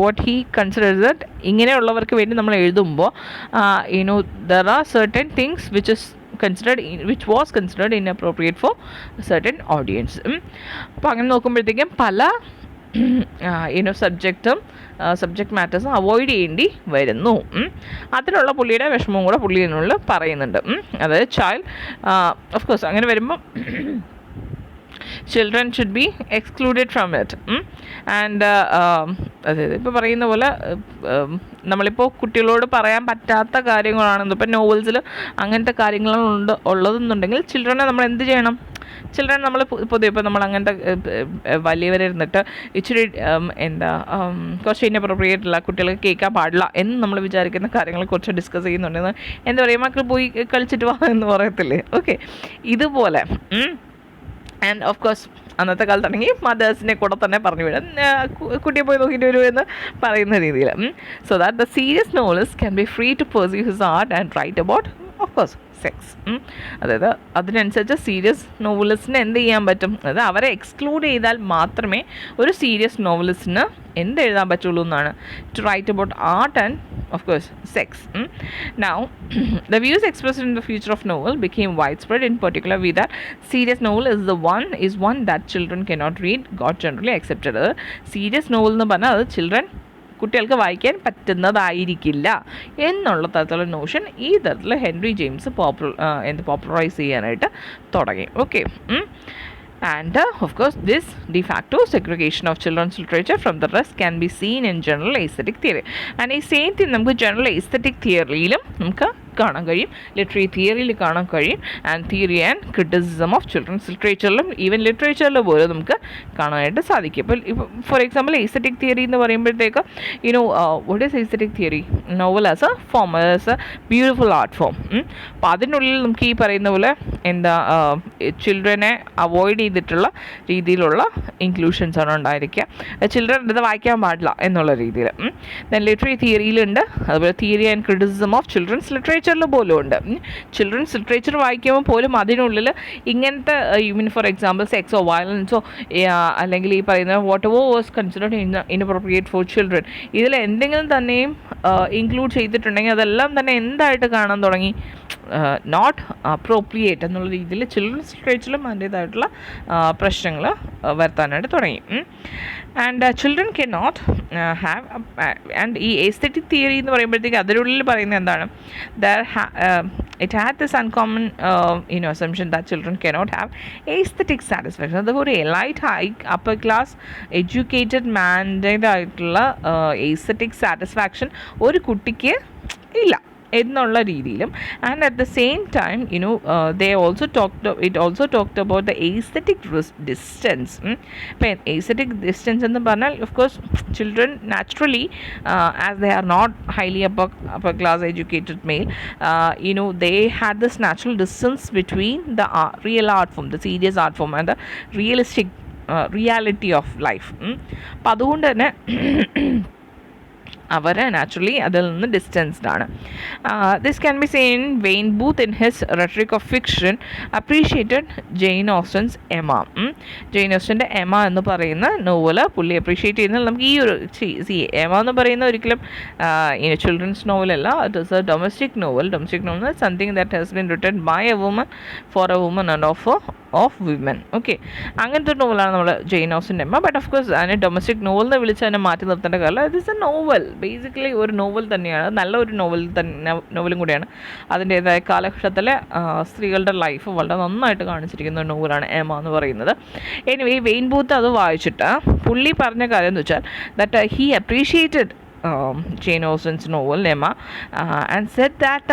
what he considers that ഇങ്ങനെയുള്ളവർക്ക് വേണ്ടി നമ്മൾ എഴുതുമ്പോൾ there are certain things which was considered inappropriate for certain audience. അപ്പോൾ അങ്ങനെ നോക്കുമ്പോഴത്തേക്കും പല സബ്ജക്റ്റ് മാറ്റേഴ്സും അവോയ്ഡ് ചെയ്യേണ്ടി വരുന്നു. അതിലുള്ള പുള്ളിയുടെ വിഷമവും കൂടെ പുള്ളി ഇതിനുള്ളിൽ പറയുന്നുണ്ട്. അതായത് ചൈൽഡ്, ഓഫ് കോഴ്സ് അങ്ങനെ വരുമ്പോൾ children should be excluded from it. And അതായത് ഇപ്പോൾ പറയുന്ന പോലെ നമ്മളിപ്പോൾ കുട്ടികളോട് പറയാൻ പറ്റാത്ത കാര്യങ്ങളാണെന്ന്, ഇപ്പോൾ നോവൽസിൽ അങ്ങനത്തെ കാര്യങ്ങളുണ്ട് ഉള്ളതെന്നുണ്ടെങ്കിൽ ചിൽഡ്രനെ നമ്മൾ എന്ത് ചെയ്യണം? ചിൽഡ്രൻ നമ്മൾ പൊതുവെ ഇപ്പോൾ നമ്മൾ അങ്ങനത്തെ വലിയവരിരുന്നിട്ട് ഇച്ചിരി കുറച്ച് ഇൻഅപ്രോപ്രിയേറ്റ് അല്ല, കുട്ടികൾക്ക് കേൾക്കാൻ പാടില്ല എന്ന് നമ്മൾ വിചാരിക്കുന്ന കാര്യങ്ങളെക്കുറിച്ച് ഡിസ്കസ് ചെയ്യുന്നുണ്ടെന്ന് എന്താ പറയുക, മക്കൾ പോയി കളിച്ചിട്ട് വാ എന്ന് പറയത്തില്ലേ? ഓക്കെ, ഇതുപോലെ. ആൻഡ് ഓഫ് കോഴ്സ് അന്നത്തെ കാലത്താണെങ്കിൽ മദേഴ്സിനെ കൂടെ തന്നെ പറഞ്ഞു വിടാം, കുട്ടിയെ പോയി നോക്കിയിട്ട് വരൂ എന്ന് പറയുന്ന രീതിയിൽ. So that the serious novelist can be free to pursue his art and write about of course sex. അതായത് അതിനനുസരിച്ച് സീരിയസ് നോവലിസ്റ്റിന് എന്ത് ചെയ്യാൻ പറ്റും? അതായത് അവരെ എക്സ്ക്ലൂഡ് ചെയ്താൽ മാത്രമേ ഒരു സീരിയസ് നോവലിസ്റ്റിന് എന്ത് എഴുതാൻ പറ്റുള്ളൂ എന്നാണ്, to write about art and of course sex. Now the views expressed in the future of novel became widespread, in particular with that serious novel is one that children cannot read got generally accepted. Serious novel എന്ന് പറഞ്ഞാൽ അത് children കുട്ടികൾക്ക് വായിക്കാൻ പറ്റുന്നതായിരിക്കില്ല എന്നുള്ള തരത്തിലുള്ള Notion ഈ തരത്തിൽ Henry James popularise ചെയ്യാനായിട്ട് തുടങ്ങി. Okay, and of course this de facto segregation of children's literature from the rest can be seen in general aesthetic theory. And ഈ സെയിം തിങ് നമുക്ക് ജനറൽ എസ്തെറ്റിക് തിയറിയിലും നമുക്ക് കാണാൻ കഴിയും, ലിറ്റററി തിയറിയിൽ കാണാൻ കഴിയും, and theory and criticism of children's ലിറ്ററേച്ചറിലും ഈവൻ ലിറ്ററേച്ചറിൽ പോലും നമുക്ക് കാണാനായിട്ട് സാധിക്കും. ഇപ്പോൾ ഫോർ എക്സാമ്പിൾ എസ്തെറ്റിക് തിയറി എന്ന് പറയുമ്പോഴത്തേക്ക് what is aesthetic theory? Novel as A form, as A beautiful art form. അപ്പോൾ അതിനുള്ളിൽ നമുക്ക് ഈ പറയുന്ന പോലെ ചിൽഡ്രനെ അവോയ്ഡ് ചെയ്തിട്ടുള്ള രീതിയിലുള്ള ഇൻക്ലൂഷൻസ് ആണ് ഉണ്ടായിരിക്കുക. ചിൽഡ്രൻ ഇത് വായിക്കാൻ പാടില്ല എന്നുള്ള രീതിയിൽ. ദെൻ ലിറ്റററി തിയറിയിലുണ്ട്, അതുപോലെ theory and criticism of children's ലിറ്ററേച്ചറിൽ പോലും ഉണ്ട്. ചിൽഡ്രൻസ് ലിറ്ററേച്ചർ വായിക്കുമ്പോൾ പോലും അതിനുള്ളിൽ ഇങ്ങനത്തെ ഫോർ എക്സാമ്പിൾ സെക്സോ വയലൻസോ അല്ലെങ്കിൽ ഈ പറയുന്ന what ever was considered inappropriate for children, ഇതിൽ എന്തെങ്കിലും തന്നെയും ഇൻക്ലൂഡ് ചെയ്തിട്ടുണ്ടെങ്കിൽ അതെല്ലാം തന്നെ എന്തായിട്ട് കാണാൻ തുടങ്ങി? നോട്ട് അപ്രോപ്രിയേറ്റ് എന്നുള്ള രീതിയിൽ ചിൽഡ്രൻസ് ലിറ്ററേച്ചറിലും അതിൻ്റേതായിട്ടുള്ള പ്രശ്നങ്ങൾ വരുത്താനായിട്ട് തുടങ്ങി. And children can not have and ഈ എസ്തെറ്റിക് തിയറി എന്ന് പറയുമ്പോഴത്തേക്ക് അതിനുള്ളിൽ പറയുന്നത് എന്താണ്, it had this uncommon assumption that children cannot have aesthetic satisfaction. അത് ഒരു elite high upper class educated മാൻഡേതായിട്ടുള്ള എസ്തെറ്റിക് സാറ്റിസ്ഫാക്ഷൻ ഒരു കുട്ടിക്ക് ഇല്ല എന്നുള്ള രീതിയിലും. And at the same time they also talked about the aesthetic distance. ഇപ്പം aesthetic distance എന്ന് പറഞ്ഞാൽ of course children naturally as they are not highly upper class educated male, they had this natural distance between the real art form, the serious art form, and the realistic reality of life. അപ്പം അതുകൊണ്ട് തന്നെ അവർ naturally അതിൽ നിന്ന് distanced ആണ്. This can be seen Wayne Booth in his rhetoric of fiction appreciated Jane Austen's Emma. Jane ഓസ്റ്റൻ്റെ Emma എന്ന് പറയുന്ന novel പുള്ളി അപ്രീഷിയേറ്റ് ചെയ്യുന്നത് നമുക്ക് ഈ ഒരു എമ എന്ന് പറയുന്ന ഒരിക്കലും ചിൽഡ്രൻസ് നോവലല്ല. It is a domestic novel something that has been written by a woman for a woman and of women. Okay, അങ്ങനത്തെ ഒരു നോവലാണ് നമ്മൾ ജെയിൻ ഓസ്റ്റൻ്റെ എമ. ബട്ട് ഓഫ് കോഴ്സ് അതിനെ ഡൊമസ്റ്റിക് നോവൽ എന്ന് വിളിച്ച് അതിനെ മാറ്റി നിർത്തേണ്ട കാര്യം it is a novel, basically ഒരു നോവൽ തന്നെയാണ്, നല്ലൊരു നോവലും കൂടിയാണ്. അതിൻ്റേതായ കാലഘട്ടത്തിലെ സ്ത്രീകളുടെ ലൈഫ് വളരെ നന്നായിട്ട് കാണിച്ചിരിക്കുന്ന ഒരു നോവലാണ് എമ എന്ന് പറയുന്നത്. എനിവേ വെയിൻ ബൂത്ത് അത് വായിച്ചിട്ട് പുള്ളി പറഞ്ഞ കാര്യം എന്ന് വെച്ചാൽ that he appreciated Jane Austen's novel Emma and said that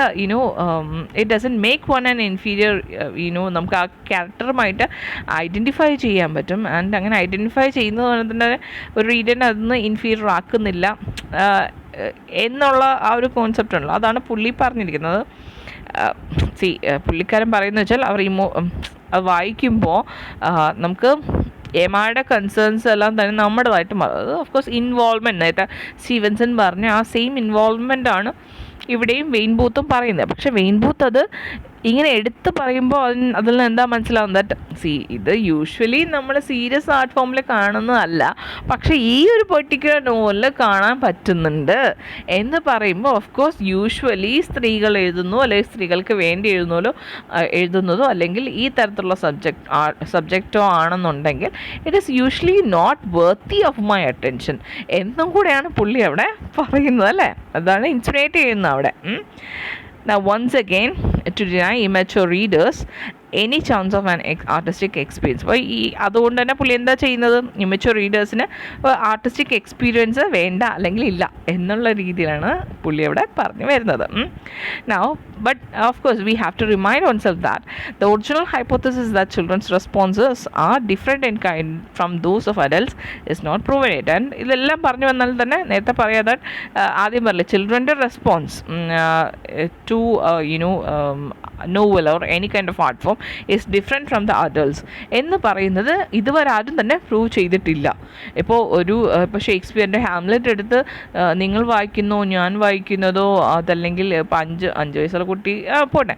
it doesn't make one an inferior, നമുക്ക് ആ ക്യാരക്ടറുമായിട്ട് ഐഡൻറ്റിഫൈ ചെയ്യാൻ പറ്റും. ആൻഡ് അങ്ങനെ ഐഡൻറ്റിഫൈ ചെയ്യുന്നത് തന്നെ ഒരു റീഡറിനെ അതൊന്ന് ഇൻഫീരിയർ ആക്കുന്നില്ല എന്നുള്ള ആ ഒരു കോൺസെപ്റ്റ് ഉണ്ടല്ലോ, അതാണ് പുള്ളി പറഞ്ഞിരിക്കുന്നത്. പുള്ളിക്കാരൻ പറയുന്നത് വെച്ചാൽ അത് വായിക്കുമ്പോൾ നമുക്ക് എമയുടെ കൺസേൺസ് എല്ലാം തന്നെ നമ്മുടേതായിട്ട് മാറും. ഓഫ് കോഴ്സ് ഇൻവോൾവ്മെൻറ്റ്, നേരത്തെ സ്റ്റീവൻസൺ പറഞ്ഞ ആ സെയിം ഇൻവോൾവ്മെൻ്റ് ആണ് ഇവിടെയും വെയിൻ ബൂത്തും പറയുന്നത്. പക്ഷെ വെയിൻ ബൂത്ത് അത് ഇങ്ങനെ എടുത്ത് പറയുമ്പോൾ അതിൽ നിന്ന് എന്താ മനസ്സിലാവുന്നത്, ഇത് യൂഷ്വലി നമ്മൾ സീരിയസ് ആർട്ട് ഫോമിൽ കാണുന്നതല്ല, പക്ഷേ ഈ ഒരു പെർട്ടിക്കുലർ നോവലിൽ കാണാൻ പറ്റുന്നുണ്ട് എന്ന് പറയുമ്പോൾ ഓഫ് കോഴ്സ് യൂഷ്വലി സ്ത്രീകൾ എഴുതുന്നു അല്ലെങ്കിൽ സ്ത്രീകൾക്ക് വേണ്ടി എഴുതുന്നതോ അല്ലെങ്കിൽ ഈ തരത്തിലുള്ള സബ്ജക്റ്റോ ആണെന്നുണ്ടെങ്കിൽ it is usually not worthy of my attention എന്നും കൂടെയാണ് പുള്ളി അവിടെ പറയുന്നത് അല്ലേ. അതാണ് ഇൻസ്പിറേറ്റ് ചെയ്യുന്നത് അവിടെ. Now once again, to deny immature readers any chance of an artistic experience. അപ്പോൾ അതുകൊണ്ട് തന്നെ പുള്ളി എന്താ ചെയ്യുന്നത്, ഇമച്വർ റീഡേഴ്സിന് ആർട്ടിസ്റ്റിക് എക്സ്പീരിയൻസ് വേണ്ട അല്ലെങ്കിൽ ഇല്ല എന്നുള്ള രീതിയിലാണ് പുള്ളി അവിടെ പറഞ്ഞു വരുന്നത്. Now but of course we have to remind ourselves that the original hypothesis that children's responses are different in kind from those of adults is not proven yet. And ഇതെല്ലാം പറഞ്ഞു വന്നാൽ തന്നെ നേരത്തെ പറയാതെ ആദ്യം പറയില്ല, ചിൽഡ്രൻ്റെ response to novel or any kind of art form is different from the adults എന്ന് പറയുന്നത് ഇതുവരെ ആരും തന്നെ പ്രൂവ് ചെയ്തിട്ടില്ല. ഇപ്പോൾ ഷേക്സ്പിയറിൻ്റെ ഹാംലെറ്റ് എടുത്ത് നിങ്ങൾ വായിക്കുന്നോ ഞാൻ വായിക്കുന്നതോ അതല്ലെങ്കിൽ ഇപ്പോൾ അഞ്ച് വയസ്സുള്ള കുട്ടി പോട്ടെ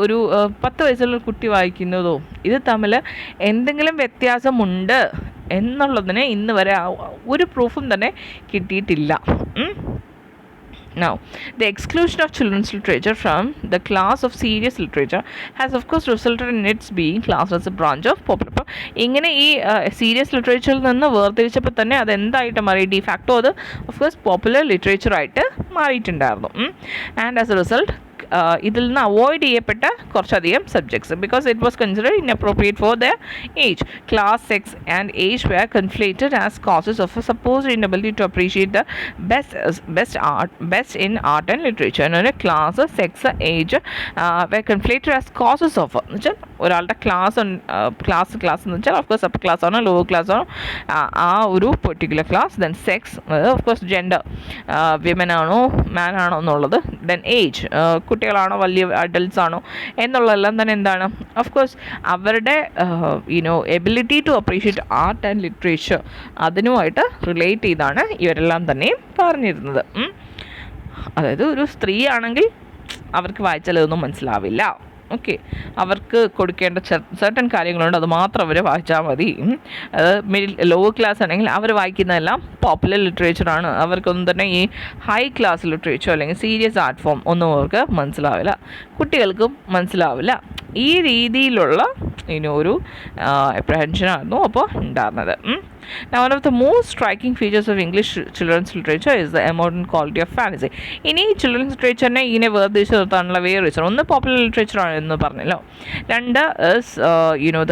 ഒരു 10 വയസ്സുള്ള കുട്ടി വായിക്കുന്നതോ ഇത് തമ്മിൽ എന്തെങ്കിലും വ്യത്യാസമുണ്ട് എന്നുള്ളതിന് ഇന്ന് വരെ ഒരു പ്രൂഫും തന്നെ കിട്ടിയിട്ടില്ല. Now, the exclusion of children's literature from the class of serious literature has of course resulted in its being classed as a branch of popular. ഇങ്ങനെ ഈ സീരിയസ് ലിറ്ററേച്ചറിൽ നിന്ന് വേർതിരിച്ചപ്പോൾ തന്നെ അതെന്തായിട്ട് മാറി, ഡിഫാക്ടോ അത് ഓഫ് കോഴ്സ് പോപ്പുലർ ലിറ്ററേച്ചറായിട്ട് മാറിയിട്ടുണ്ടായിരുന്നു. ആൻഡ് ആസ് എ റിസൾട്ട് ഇതിൽ നിന്ന് അവോയ്ഡ് ചെയ്യപ്പെട്ട കുറച്ചധികം subjects because it was considered inappropriate for the age. Class, sex and age were conflated as causes of a supposed inability to appreciate the best in art and literature. എന്ന് പറഞ്ഞാൽ class, sex, age were conflated as causes of എന്ന് വെച്ചാൽ ഒരാളുടെ class എന്ന് വെച്ചാൽ of course upper class ആണോ lower class ആണോ ആ ഒരു particular class. Then sex, of course gender, women ആണോ മാൻ ആണോ എന്നുള്ളത്. ദെൻ ഏജ്, കുട്ടികളാണോ വലിയ അഡൾട്ട്സ് ആണോ എന്നുള്ളതെല്ലാം തന്നെ എന്താണ് ഓഫ് കോഴ്സ് അവരുടെ ability to appreciate art and literature അതിനുമായിട്ട് റിലേറ്റ് ചെയ്താണ് ഇവരെല്ലാം തന്നെയും പറഞ്ഞിരുന്നത്. അതായത് ഒരു സ്ത്രീ ആണെങ്കിൽ അവർക്ക് വായിച്ചാൽ ഇതൊന്നും മനസ്സിലാവില്ല. ഓക്കെ, അവർക്ക് കൊടുക്കേണ്ട സർട്ടൻ കാര്യങ്ങളുണ്ട്, അത് മാത്രം അവർ വായിച്ചാൽ മതി. അത് ലോവർ ക്ലാസ് ആണെങ്കിൽ അവർ വായിക്കുന്നതെല്ലാം പോപ്പുലർ ലിറ്ററേച്ചറാണ്. അവർക്കൊന്നും തന്നെ ഈ ഹൈ ക്ലാസ് ലിറ്ററേച്ചർ അല്ലെങ്കിൽ സീരിയസ് ആർട്ട് ഫോം ഒന്നും അവർക്ക് മനസ്സിലാവില്ല, കുട്ടികൾക്കും മനസ്സിലാവില്ല. ഈ രീതിയിലുള്ള ഒരു അപ്രഹെൻഷനായിരുന്നു അപ്പോൾ ഉണ്ടായിരുന്നത്. Now, one of the most striking features of English children's literature is the modern quality of fantasy. ഇനി children's literature ഇതിനെ വേർതിരിച്ച് നിർത്താനുള്ള വേറെ റീസൺ, ഒന്ന് പോപ്പുലർ ലിറ്ററേച്ചർ ആണ് എന്ന് പറഞ്ഞല്ലോ, രണ്ട് is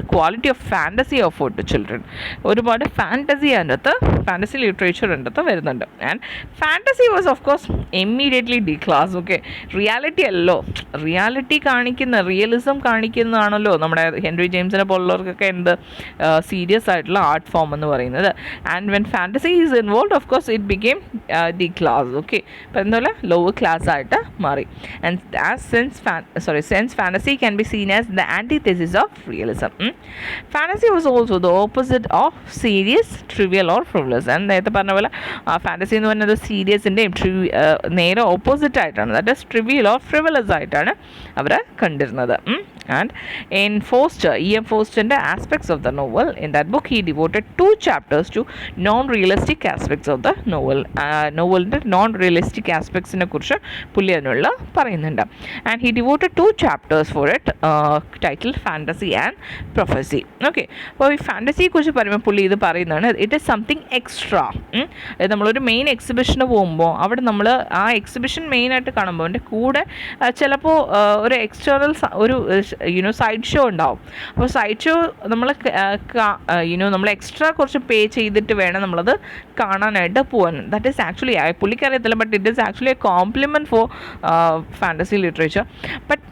the quality of fantasy offered to children. ഒരുപാട് ഫാൻറ്റസി അതിൻ്റെ അകത്ത്, ഫാൻറ്റസി ലിറ്ററേച്ചർ അതിൻ്റെ അകത്ത് വരുന്നുണ്ട്. And fantasy was of course immediately D class. Okay, reality അല്ലല്ലോ, റിയാലിറ്റി റിയലിസം കാണിക്കുന്നതാണല്ലോ നമ്മുടെ ഹെൻറി ജെയിംസിനെ പോലുള്ളവർക്കൊക്കെ എന്ത് സീരിയസ് ആയിട്ടുള്ള ആർട്ട് ഫോം എന്ന് പറയുന്നത്. And when fantasy is involve of course it became the class. Okay, അപ്പം എന്തുപോലെ ലോവർ ക്ലാസ് ആയിട്ട് മാറി. And sense fantasy can be seen as the antithesis of realism. Fantasy was also the opposite of serious, trivial or frivolous. And നേരത്തെ പറഞ്ഞ പോലെ fantasy എന്ന് പറയുന്നത് സീരിയസിൻ്റെയും നേരെ ഓപ്പോസിറ്റ് ആയിട്ടാണ്, that is trivial or frivolous ആയിട്ടാണ് അവർ കണ്ടിരുന്നത്. And in Forster, E.M. ഫോസ്റ്ററിൻ്റെ aspects of the novel, in that book he devoted 2 chapters to non-realistic aspects of the novel. നോവലിൻ്റെ നോൺ റിയലിസ്റ്റിക് ആസ്പെക്ട്സിനെ കുറിച്ച് പുള്ളി അതിനുള്ള പറയുന്നുണ്ട്. And he devoted 2 chapters for it, title fantasy and prophecy. Okay, അപ്പോൾ ഈ ഫാൻറ്റസിയെ കുറിച്ച് പറയുമ്പോൾ പുള്ളി ഇത് പറയുന്നതാണ്, ഇറ്റ് ഈസ് സംതിങ് എക്സ്ട്രാ. നമ്മളൊരു മെയിൻ എക്സിബിഷന് പോകുമ്പോൾ അവിടെ നമ്മൾ ആ എക്സിബിഷൻ മെയിനായിട്ട് കാണുമ്പോൾ അതിൻ്റെ കൂടെ ചിലപ്പോൾ ഒരു എക്സ്റ്റേണൽ ഒരു സൈഡ് ഷോ ഉണ്ടാവും. അപ്പോൾ സൈഡ് ഷോ നമ്മൾ നമ്മൾ എക്സ്ട്രാ കുറച്ച് പേ ചെയ്തിട്ട് വേണം നമ്മളത് കാണാനായിട്ട് പോകാൻ. ദാറ്റ് ഈസ് ആക്ച്വലി, പുള്ളിക്കറിയത്തില്ല, but it is actually a compliment for fantasy literature. But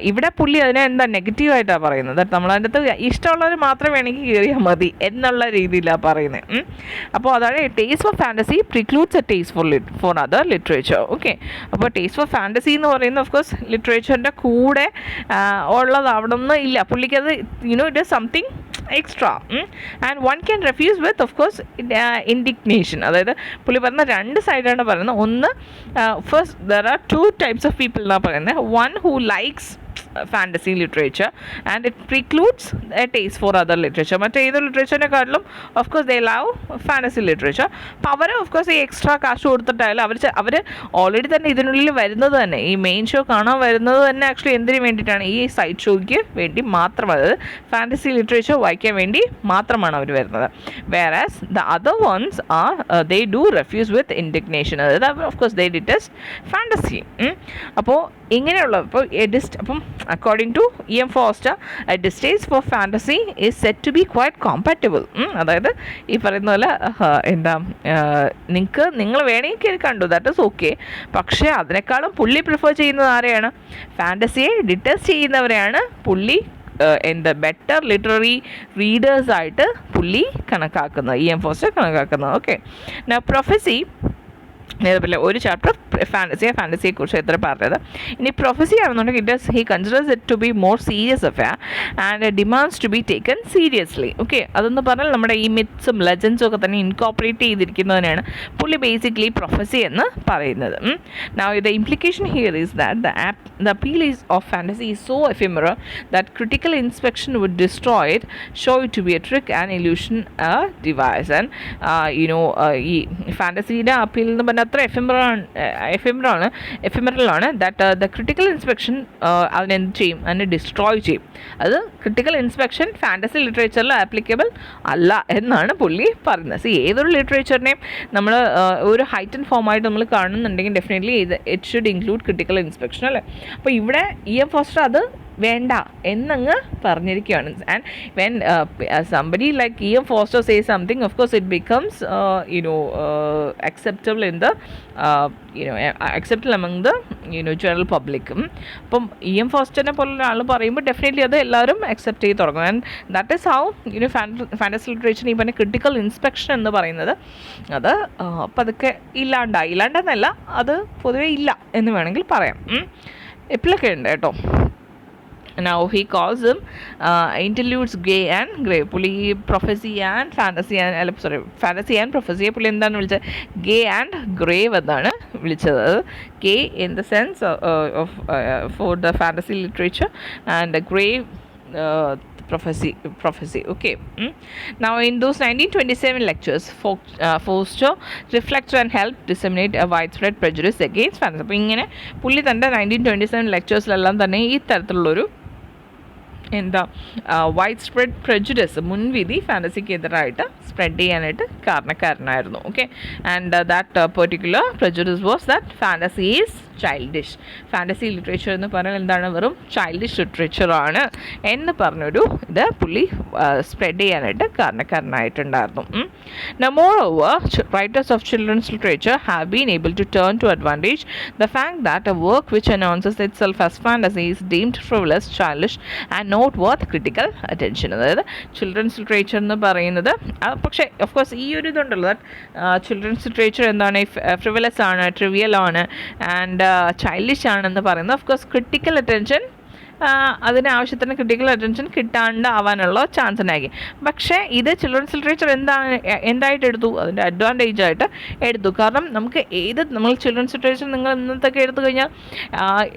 ഇവിടെ പുള്ളി അതിനെ എന്താ നെഗറ്റീവായിട്ടാണ് പറയുന്നത്, നമ്മളതിൻ്റെ അകത്ത് ഇഷ്ടമുള്ളവർ മാത്രം വേണമെങ്കിൽ കയറിയാൽ മതി എന്നുള്ള രീതിയിലാണ് പറയുന്നത്. അപ്പോൾ അതാണ് taste for fantasy precludes a taste for other literature. Okay, അപ്പോൾ ടേസ്റ്റ് ഫോർ ഫാൻറ്റസി എന്ന് പറയുന്നത് ഓഫ് കോഴ്സ് ലിറ്ററേച്ചറിൻ്റെ കൂടെ ഉള്ളതാവണമെന്ന് ഇല്ല, പുള്ളിക്കത് it is something extra. And one can refuse with of course indignation. അതായത് പുള്ളി പറഞ്ഞ 2 സൈഡാണ് പറയുന്നത്. ഒന്ന്, first there are 2 types of people എന്നാണ് പറയുന്നത്. One who likes fantasy literature and it precludes a taste for other literature. മറ്റേത് ലിറ്ററേച്ചറിനെക്കാട്ടിലും of course they love fantasy literature. അപ്പോൾ അവർ ഓഫ് കോഴ്സ് ഈ എക്സ്ട്രാ കാശ് കൊടുത്തിട്ടായാലും അവർ ഓൾറെഡി തന്നെ ഇതിനുള്ളിൽ വരുന്നത് തന്നെ, ഈ മെയിൻ ഷോ കാണാൻ വരുന്നത് തന്നെ ആക്ച്വലി എന്തിനു വേണ്ടിയിട്ടാണ്, ഈ സൈഡ് ഷോയ്ക്ക് വേണ്ടി മാത്രം, അതായത് ഫാൻറ്റസി ലിറ്ററേച്ചർ വായിക്കാൻ വേണ്ടി മാത്രമാണ് അവർ വരുന്നത്. Whereas the other ones are they do refuse with indignation, അതായത് of course they detest fantasy. അപ്പോൾ ഇങ്ങനെയുള്ള അപ്പം according to E.M. Forster, a distaste for fantasy is set to be quite compatible. അതായത് ഈ പറയുന്ന പോലെ നിങ്ങൾ വേണമെങ്കിൽ കണ്ടു, ദാറ്റ് ഈസ് ഓക്കെ. പക്ഷേ അതിനേക്കാളും പുള്ളി പ്രിഫർ ചെയ്യുന്നത് ആരെയാണ്, ഫാൻറ്റസിയെ ഡിറ്റസ്റ്റ് ചെയ്യുന്നവരെയാണ് പുള്ളി ബെറ്റർ ലിറ്റററി റീഡേഴ്സായിട്ട് പുള്ളി കണക്കാക്കുന്നത്, E.M. ഫോസ്റ്റർ കണക്കാക്കുന്നത്. ഓക്കെ, പ്രൊഫസി നേരത്തെ ഒരു ചാപ്റ്റർ ഫാൻറ്റസിയെക്കുറിച്ച് എത്ര പറഞ്ഞത്. ഇനി പ്രൊഫസി ആണെന്നുണ്ടെങ്കിൽ he considers it to be more serious affair and demands to be taken seriously. Okay, അതെന്ന് പറഞ്ഞാൽ നമ്മുടെ ഈ മിത്സും ലെജൻസും ഒക്കെ തന്നെ ഇൻകോപ്പറേറ്റ് ചെയ്തിരിക്കുന്നതിനാണ് പുള്ളി ബേസിക്കലി പ്രൊഫസി എന്ന് പറയുന്നത്. Now the implication here is that the appeal of fantasy is so ephemeral that critical inspection would destroy it, show it to be a trick, an illusion, a device. And ഈ ഫാൻറ്റസിയുടെ appeal എന്ന് പറഞ്ഞാൽ അത്ര എഫിമറലാണ് that the critical inspection അതിനെന്ത് ചെയ്യും, അതിനെ destroy ചെയ്യും. അത് critical inspection fantasy ലിറ്ററേച്ചറിൽ applicable അല്ല എന്നാണ് പുള്ളി പറയുന്നത്. ഏതൊരു ലിറ്ററേച്ചറിനെയും നമ്മൾ ഒരു ഹൈറ്റൻ ഫോമായിട്ട് നമ്മൾ കാണുന്നുണ്ടെങ്കിൽ definitely it should include critical inspection അല്ലേ. അപ്പോൾ ഇവിടെ E.M. ഫോസ്റ്റർ അത് വേണ്ട എന്നങ്ങ് പറഞ്ഞിരിക്കുകയാണ്. And when somebody like E.M. Foster say something, of course it becomes acceptable in the acceptable among the general public. അപ്പം E.M. ഫോസ്റ്ററിനെ പോലുള്ള ആൾ പറയുമ്പോൾ ഡെഫിനറ്റ്ലി അത് എല്ലാവരും അക്സെപ്റ്റ് ചെയ്ത് തുടങ്ങും. And that is how fantasy literature ഈ പറഞ്ഞ ക്രിട്ടിക്കൽ ഇൻസ്പെക്ഷൻ എന്ന് പറയുന്നത് അത് അപ്പം അതൊക്കെ ഇല്ലാണ്ടെന്നല്ല, അത് പൊതുവേ ഇല്ല എന്ന് വേണമെങ്കിൽ പറയാം. എപ്പോഴൊക്കെ ഉണ്ട് കേട്ടോ. Now he calls them interludes gay and grey. പുള്ളി prophecy and fantasy and sorry fantasy and പ്രൊഫസിയെ പുള്ളി എന്താണ് വിളിച്ചത്? ഗേ ആൻഡ് ഗ്രേവ് എന്നാണ് വിളിച്ചത്. Gay in the sense of for the fantasy literature and grave prophecy. Okay. Now in those 1927 lectures, Forster reflects and helped disseminate a widespread prejudice against fantasy. അപ്പോൾ ഇങ്ങനെ പുള്ളി തൻ്റെ 1927 ലെക്ചേഴ്സിലെല്ലാം തന്നെ ഈ തരത്തിലുള്ളൊരു വൈഡ് സ്പ്രെഡ് പ്രജുഡിസ്, മുൻവിധി ഫാൻറ്റസിക്ക് എതിരായിട്ട് സ്പ്രെഡ് ചെയ്യാനായിട്ട് കാരണക്കാരനായിരുന്നു. Okay, and that particular prejudice was that fantasy is childish. Fantasy literature എന്ന് പറഞ്ഞാൽ എന്താണ്? വെറും ചൈൽഡിഷ് ലിറ്ററേച്ചറാണ് എന്ന് പറഞ്ഞൊരു ഇത് പുള്ളി സ്പ്രെഡ് ചെയ്യാനായിട്ട് കാരണക്കാരനായിട്ടുണ്ടായിരുന്നു. Now moreover, writers of children's literature have been able to turn to advantage the fact that a work which announces itself as fantasy is deemed frivolous, childish and not worth critical attention. അതായത് children's literature എന്ന് പറയുന്നത് പക്ഷേ of course ഈ ഒരു ഇതുണ്ടല്ലോ, that children's literature എന്താണ്? Frivolous ആണ്, trivial ആണ് ആൻഡ് ചൈൽഡിഷ് ആണെന്ന് പറയുന്നത് ഓഫ് കോഴ്സ് ക്രിട്ടിക്കൽ അറ്റൻഷൻ, അതിന് ആവശ്യത്തിന് ക്രിട്ടിക്കൽ അറ്റൻഷൻ കിട്ടാണ്ടാവാനുള്ള ചാൻസ് ഉണ്ടായിരിക്കും. പക്ഷേ ഇത് ചിൽഡ്രൻസ് ലിറ്ററേച്ചർ എന്തായിട്ട് എടുത്തു? അതിൻ്റെ അഡ്വാൻറ്റേജ് ആയിട്ട് എടുത്തു. കാരണം നമുക്ക് നമ്മൾ ചിൽഡ്രൻസ് ലിറ്ററേച്ചർ നിങ്ങൾ ഇന്നത്തൊക്കെ എടുത്തു കഴിഞ്ഞാൽ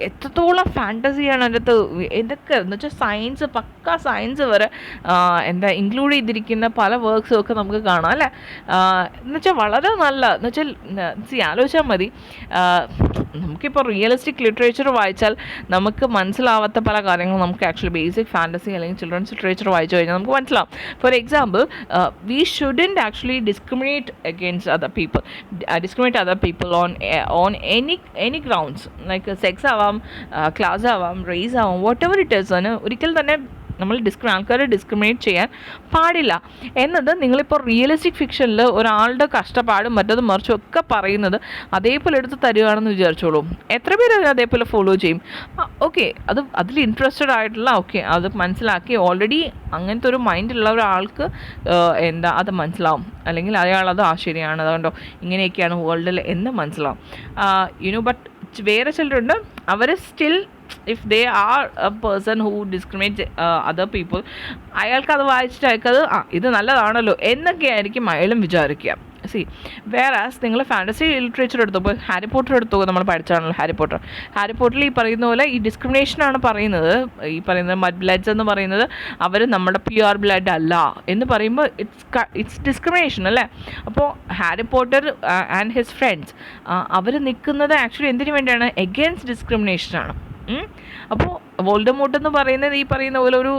എത്രത്തോളം ഫാൻറ്റസിയാണ് അതിൻ്റെ അകത്ത്. ഇതൊക്കെ എന്ന് വെച്ചാൽ സയൻസ്, പക്ക സയൻസ് വരെ ഇൻക്ലൂഡ് ചെയ്തിരിക്കുന്ന പല വർക്ക്സും ഒക്കെ നമുക്ക് കാണാം അല്ലേ. എന്ന് വെച്ചാൽ വളരെ നല്ല, എന്ന് വെച്ചാൽ ആലോചിച്ചാൽ മതി, നമുക്കിപ്പോൾ റിയലിസ്റ്റിക് ലിറ്ററേച്ചർ വായിച്ചാൽ നമുക്ക് മനസ്സിലാവാത്ത പല കാര്യങ്ങളും നമുക്ക് ആക്ച്വലി ബേസിക് ഫാൻറ്റസി അല്ലെങ്കിൽ ചിൽഡ്രൻസ് ലിറ്ററേച്ചർ വായിച്ചു കഴിഞ്ഞാൽ നമുക്ക് മനസ്സിലാവും. For example, we shouldn't actually discriminate against other people on any grounds, like sex ആവാം, ക്ലാസ് ആവാം, റേസ് ആവാം, വാട്ട് എവർ ഇറ്റ് ഈസ്. അതിന് ഒരിക്കലും തന്നെ നമ്മൾ ആൾക്കാരെ ഡിസ്ക്രിമിനേറ്റ് ചെയ്യാൻ പാടില്ല എന്നത് നിങ്ങളിപ്പോൾ റിയലിസ്റ്റിക് ഫിക്ഷനിൽ ഒരാളുടെ കഷ്ടപ്പാടും മറ്റതും മറിച്ചും ഒക്കെ പറയുന്നത് അതേപോലെ എടുത്ത് തരികയാണെന്ന് വിചാരിച്ചോളൂ. എത്ര പേര് അതേപോലെ ഫോളോ ചെയ്യും? ഓക്കെ, അതിൽ ഇൻട്രസ്റ്റഡ് ആയിട്ടുള്ള, ഓക്കെ, അത് മനസ്സിലാക്കി ഓൾറെഡി അങ്ങനത്തെ ഒരു മൈൻഡുള്ള ഒരാൾക്ക് അത് മനസ്സിലാവും, അല്ലെങ്കിൽ അയാളത് ശരിയാണ്, അതുകൊണ്ടോ ഇങ്ങനെയൊക്കെയാണ് വേൾഡിൽ എന്ന് മനസ്സിലാവും. ബട്ട് വേറെ ചിലരുണ്ട്, അവർ still if they are a person who discriminates other people, അയാൾക്കത് വായിച്ചിട്ട് അയാൾക്കത് ഇത് നല്ലതാണല്ലോ എന്നൊക്കെ ആയിരിക്കും അയാളും വിചാരിക്കുക. വേറാസ് നിങ്ങൾ ഫാൻറ്റസി ലിറ്ററേച്ചർ എടുത്തപ്പോൾ ഹാരി പോട്ടർ എടുത്തു, നമ്മൾ പഠിച്ചാണല്ലോ ഹാരി പോട്ടറിൽ ഈ പറയുന്ന പോലെ ഈ ഡിസ്ക്രിമിനേഷനാണ് പറയുന്നത്. ഈ പറയുന്നത് മഡ് ബ്ലഡ്സ് എന്ന് പറയുന്നത് അവർ നമ്മുടെ പ്യുവർ ബ്ലഡ് അല്ല എന്ന് പറയുമ്പോൾ ഇറ്റ്സ് ഡിസ്ക്രിമിനേഷൻ അല്ലേ. അപ്പോൾ Harry Potter and his friends അവർ നിൽക്കുന്നത് ആക്ച്വലി എന്തിനു വേണ്ടിയാണ്? എഗെയിൻസ്റ്റ് ഡിസ്ക്രിമിനേഷനാണ്. അപ്പോൾ വോൾഡമോർട്ട് എന്ന് പറയുന്നത് ഈ പറയുന്ന പോലെ ഒരു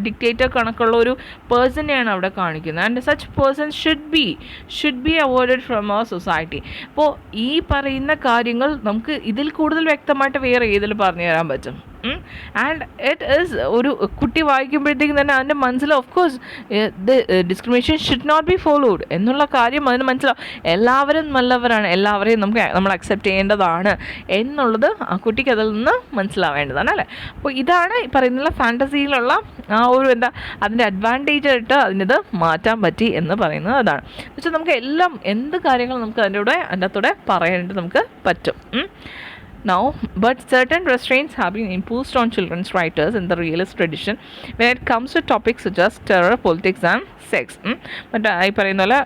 ഡിക്റ്റേറ്റർ കണക്കുള്ള ഒരു പേഴ്സണെയാണ് അവിടെ കാണിക്കുന്നത്. And such person should be avoided from our society. അപ്പോൾ ഈ പറയുന്ന കാര്യങ്ങൾ നമുക്ക് ഇതിൽ കൂടുതൽ വ്യക്തമായിട്ട് വേറെ ഏതിൽ പറഞ്ഞു തരാൻ പറ്റും? ആൻഡ് ഇറ്റ് ഈസ് ഒരു കുട്ടി വായിക്കുമ്പോഴത്തേക്കും തന്നെ അതിൻ്റെ മനസ്സിൽ of course discrimination should not be followed എന്നുള്ള കാര്യം അതിന് മനസ്സിലാവും. എല്ലാവരും നല്ലവരാണ്, എല്ലാവരെയും നമ്മൾ അക്സെപ്റ്റ് ചെയ്യേണ്ടതാണ് എന്നുള്ളത് ആ കുട്ടിക്ക് അതിൽ നിന്ന് മനസ്സിലാവേണ്ടതാണ് അല്ലേ. അപ്പോൾ ഇതാണ് ഈ പറയുന്ന ഫാൻറ്റസിയിലുള്ള ആ ഒരു അതിൻ്റെ അഡ്വാൻറ്റേജ് ആയിട്ട് അതിനത് മാറ്റാൻ പറ്റി എന്ന് പറയുന്നത് അതാണ്. എന്നുവെച്ചാൽ നമുക്ക് എല്ലാം എന്ത് കാര്യങ്ങളും നമുക്ക് അതിൻ്റെ അകത്തൂടെ പറയാനായിട്ട് നമുക്ക് പറ്റും. Now, but certain restraints have been imposed on children's writers in the realist tradition when it comes to topics such as terror, politics and sex. But I പറയുന്ന പോലെ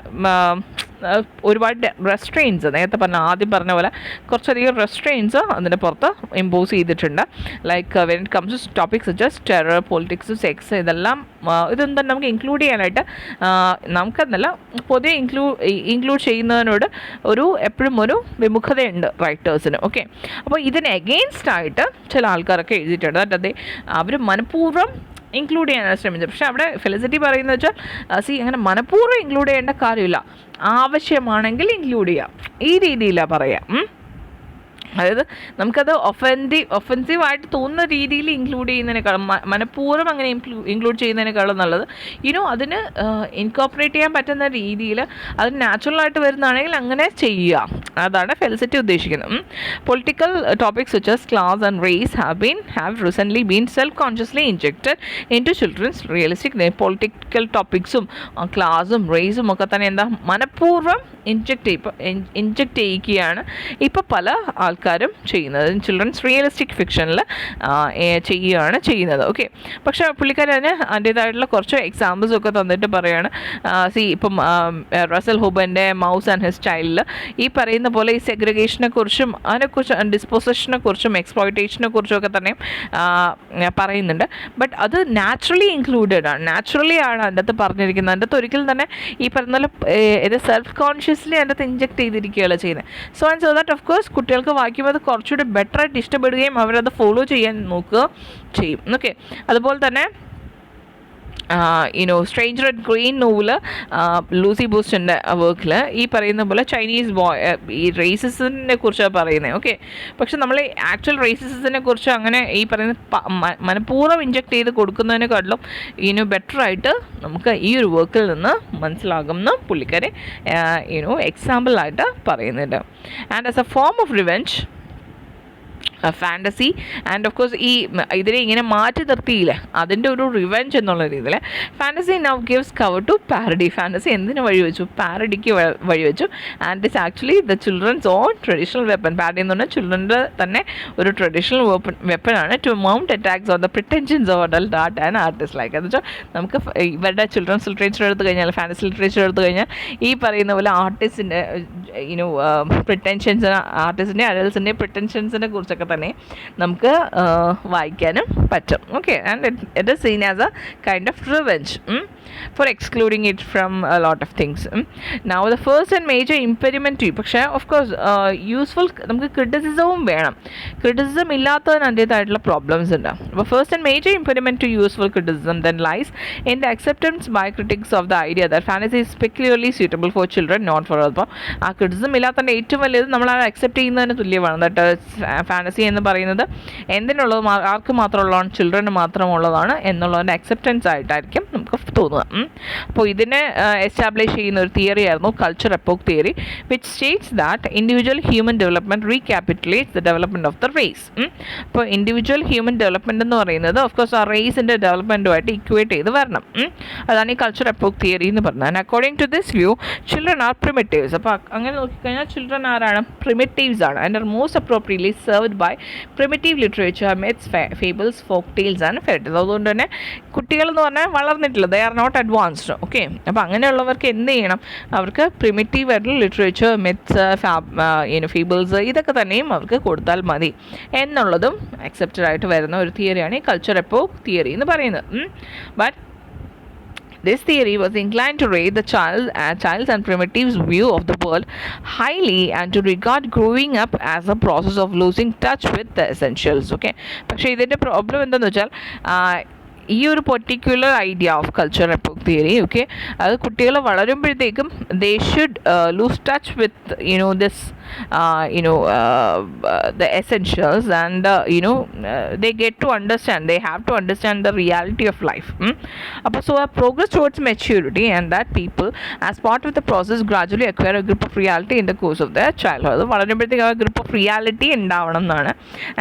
ഒരുപാട് റെസ്ട്രെയിൻസ്, നേരത്തെ ആദ്യം പറഞ്ഞ പോലെ കുറച്ചധികം റെസ്ട്രെയിൻസ് അതിൻ്റെ പുറത്ത് ഇമ്പോസ് ചെയ്തിട്ടുണ്ട്. Like when it comes to topics such as terror, politics, sex, ഇതൊന്നും തന്നെ നമുക്ക് ഇൻക്ലൂഡ് ചെയ്യാനായിട്ട് നമുക്കെന്നല്ല പൊതുവെ ഇൻക്ലൂഡ് ചെയ്യുന്നതിനോട് എപ്പോഴും ഒരു വിമുഖതയുണ്ട് റൈറ്റേഴ്സിന്. ഓക്കെ, അപ്പോൾ ഇതിന് എഗെയിൻസ്റ്റ് ആയിട്ട് ചില ആൾക്കാരൊക്കെ എഴുതിയിട്ടുണ്ട്. അതായത് അവർ മനഃപൂർവ്വം ഇൻക്ലൂഡ് ചെയ്യാനാണ് ശ്രമിച്ചത്. പക്ഷേ അവിടെ ഫെലിസിറ്റി പറയുന്നത് വെച്ചാൽ അങ്ങനെ മനഃപൂർവ്വം ഇൻക്ലൂഡ് ചെയ്യേണ്ട കാര്യമില്ല, ആവശ്യമാണെങ്കിൽ ഇൻക്ലൂഡ് ചെയ്യാം, ഈ രീതിയിലാണ് പറയാം. അതായത് നമുക്കത് ഒഫെൻസീവായിട്ട് തോന്നുന്ന രീതിയിൽ ഇൻക്ലൂഡ് ചെയ്യുന്നതിനേക്കാളും മനഃപൂർവ്വം അങ്ങനെ ഇൻക്ലൂഡ് ചെയ്യുന്നതിനേക്കാളും നല്ലത് അതിന് ഇൻകോപ്പറേറ്റ് ചെയ്യാൻ പറ്റുന്ന രീതിയിൽ അത് നാച്ചുറലായിട്ട് വരുന്നതാണെങ്കിൽ അങ്ങനെ ചെയ്യുക. അതാണ് ഫെലിസിറ്റി ഉദ്ദേശിക്കുന്നത്. Political topics such as class and race have recently been self-consciously injected into children's realistic political ടോപ്പിക്സും ക്ലാസും റേസും ഒക്കെ തന്നെ എന്താ മനഃപൂർവ്വം ഇൻജെക്റ്റ് ചെയ്യിക്കുകയാണ് ഇപ്പോൾ പല ആൾക്കാരും ചെയ്യുന്നത്. ചിൽഡ്രൻസ് റിയലിസ്റ്റിക് ഫിക്ഷനിൽ ചെയ്യുകയാണ് ചെയ്യുന്നത്. ഓക്കെ, പക്ഷേ പുള്ളിക്കാരന് അതിൻ്റേതായിട്ടുള്ള കുറച്ച് എക്സാമ്പിൾസ് ഒക്കെ തന്നിട്ട് പറയാണ്. ഇപ്പം റസൽ ഹൂബൻ്റെ മൗസ് ആൻഡ് ഹിസ് ചൈൽഡിൽ ഈ പറയുന്ന പോലെ ഈ സെഗ്രിഗേഷനെ കുറിച്ചും അതിനെക്കുറിച്ച് ഡിസ്പോസിഷനെ കുറിച്ചും എക്സ്പ്ലോയിറ്റേഷനെ കുറിച്ചും ഒക്കെ തന്നെ പറയുന്നുണ്ട്. ബട്ട് അത് നാച്ചുറലി ഇൻക്ലൂഡഡ് ആണ്, നാച്ചുറലി ആണ് അതിൻ്റെ അകത്ത് പറഞ്ഞിരിക്കുന്നത്. അതിൻ്റെ അകത്ത് ഒരിക്കലും തന്നെ ഈ പറഞ്ഞ പോലെ ഇത് സെൽഫ് കോൺഷ്യസ്ലി അതിൻ്റെ അകത്ത് ഇൻജെക്ട് ചെയ്തിരിക്കുകയാണ് ചെയ്യുന്നത്. So and so that of course കുട്ടികൾക്ക് വായിക്കുമ്പോൾ അത് കുറച്ചുകൂടി ബെറ്ററായിട്ട് ഇഷ്ടപ്പെടുകയും അവരത് ഫോളോ ചെയ്യാൻ നോക്കുക ചെയ്യും. ഓക്കെ, അതുപോലെ തന്നെ stranger at green novel Lucy ബൂസ്റ്റിൻ്റെ വർക്കിൽ ഈ പറയുന്ന പോലെ ചൈനീസ് ഈ റേസിസത്തിനെ കുറിച്ചാണ് പറയുന്നത്. ഓക്കെ, പക്ഷെ നമ്മൾ ആക്ച്വൽ റേസിസത്തിനെ കുറിച്ച് അങ്ങനെ ഈ പറയുന്ന മനഃപൂർവ്വം ഇൻജെക്ട് ചെയ്ത് കൊടുക്കുന്നതിനെക്കാട്ടിലും ബെറ്ററായിട്ട് നമുക്ക് ഈ ഒരു വർക്കിൽ നിന്ന് മനസ്സിലാകുമെന്ന് പുള്ളിക്കാരെ എക്സാമ്പിളായിട്ട് പറയുന്നുണ്ട്. And as A form of revenge fantasy and of course ഈ ഇതിനെ ഇങ്ങനെ മാറ്റി നിർത്തിയില്ലേ, അതിൻ്റെ ഒരു റിവെഞ്ച് എന്നുള്ള രീതിയിൽ fantasy now gives cover to parody. Fantasy എന്തിനു വഴിവെച്ചു? പാരഡിക്ക് വഴിവെച്ചു. And it's actually the children's own traditional weapon. Parody എന്ന് പറഞ്ഞാൽ ചിൽഡ്രൻ്റെ തന്നെ ഒരു ട്രഡീഷണൽ വെപ്പണാണ് to mount attacks on the pretensions of adult art and artist like. എന്ന് വെച്ചാൽ നമുക്ക് ഇവരുടെ ചിൽഡ്രൻസ് ലിറ്ററേച്ചർ എടുത്തു കഴിഞ്ഞാൽ, ഫാൻറ്റസി ലിറ്ററേച്ചർ എടുത്തു കഴിഞ്ഞാൽ ഈ പറയുന്ന പോലെ ആർട്ടിസ്റ്റിൻ്റെ പ്രിറ്റൻഷൻസ്, ആർട്ടിസ്റ്റിൻ്റെ അഡൽട്ട്സിൻ്റെ പ്രിറ്റൻഷൻസിനെ കുറിച്ചൊക്കെ തന്നെ നമുക്ക് വായിക്കാനും പറ്റും. Okay, and it is seen as A kind of revenge for excluding it from a lot of things. Now the first and major impediment, പക്ഷേ ഓഫ് കോഴ്സ് യൂസ്ഫുൾ നമുക്ക് ക്രിറ്റിസിസവും വേണം. ക്രിറ്റിസിസം ഇല്ലാത്തതിന് അതിൻ്റേതായിട്ടുള്ള പ്രോബ്ലംസ് ഉണ്ട്. അപ്പോൾ first and major impediment to useful criticism then lies in the acceptance by critics of the idea that fantasy is peculiarly suitable for children not for. അപ്പോൾ ആ criticism ഇല്ലാത്തതിൻ്റെ ഏറ്റവും വലിയത് നമ്മൾ അത് അക്സെപ്റ്റ് ചെയ്യുന്നതിന് തുല്യമാണ്. ദാറ്റ് ഫാൻറ്റസി എന്ന് പറയുന്നത് എന്തിനുള്ളത്, ആർക്ക് മാത്രമുള്ളതാണ്, ചിൽഡ്രന് മാത്രമുള്ളതാണ് എന്നുള്ളതിൻ്റെ അക്സെപ്റ്റൻസ് ആയിട്ടായിരിക്കും നമുക്ക് തോന്നുക. അപ്പോൾ ഇതിനെ എസ്റ്റാബ്ലിഷ് ചെയ്യുന്ന ഒരു തിയറി ആയിരുന്നു culture epoch theory, which states that individual human development recapitulates the development of the race. അപ്പോൾ ഇൻഡിവിജ്വൽ ഹ്യൂമൻ ഡെവലപ്മെൻറ്റ് എന്ന് പറയുന്നത് ഓഫ് കോഴ്സ് ആ റേസിൻ്റെ ഡെവലപ്മെൻറ്റുമായിട്ട് ഇക്വേറ്റ് ചെയ്ത് വരണം. അതാണ് ഈ കൾച്ചർ എപ്പോക്ക് തിയറി എന്ന് പറഞ്ഞത്. And according to this view children are primitives. അപ്പോൾ അങ്ങനെ നോക്കിക്കഴിഞ്ഞാൽ ചിൽഡ്രൻ ആരാണ്? പ്രിമിറ്റീവ്സ് ആണ്. And are most appropriately served by primitive literature, myths, fables, folk tales and fairy tales. അതുകൊണ്ട് തന്നെ കുട്ടികളെന്ന് പറഞ്ഞാൽ വളർന്നിട്ടില്ല, they are not advanced. Okay, അപ്പോൾ അങ്ങനെയുള്ളവർക്ക് എന്ത് ചെയ്യണം? അവർക്ക് പ്രിമിറ്റീവ് ആയിട്ടുള്ള ലിറ്ററേച്ചർ, മിത്സ്, ഫീബിൾസ് ഇതൊക്കെ തന്നെയും അവർക്ക് കൊടുത്താൽ മതി എന്നുള്ളതും അക്സെപ്റ്റഡ് ആയിട്ട് വരുന്ന ഒരു തിയറിയാണ് ഈ കൾച്ചർ എപ്പോക്ക് തിയറി എന്ന് പറയുന്നത്. But this theory was inclined to rate the child's and primitive's view of the world highly and to regard growing up as a process of losing touch with the essentials. Okay, പക്ഷേ ഇതിൻ്റെ problem എന്താണെന്ന് വെച്ചാൽ ഈ ഒരു particular idea of culture epoch theory, okay, അത് കുട്ടികൾ വളരുമ്പോഴത്തേക്കും they should lose touch with this the essentials and they get to understand, they have to understand the reality of life. So a progress towards maturity and that people as part of the process gradually acquire a grip of reality in the course of their childhood. വളരുമ്പോഴത്തേക്ക് ആ group of reality ഉണ്ടാവണം എന്നാണ്.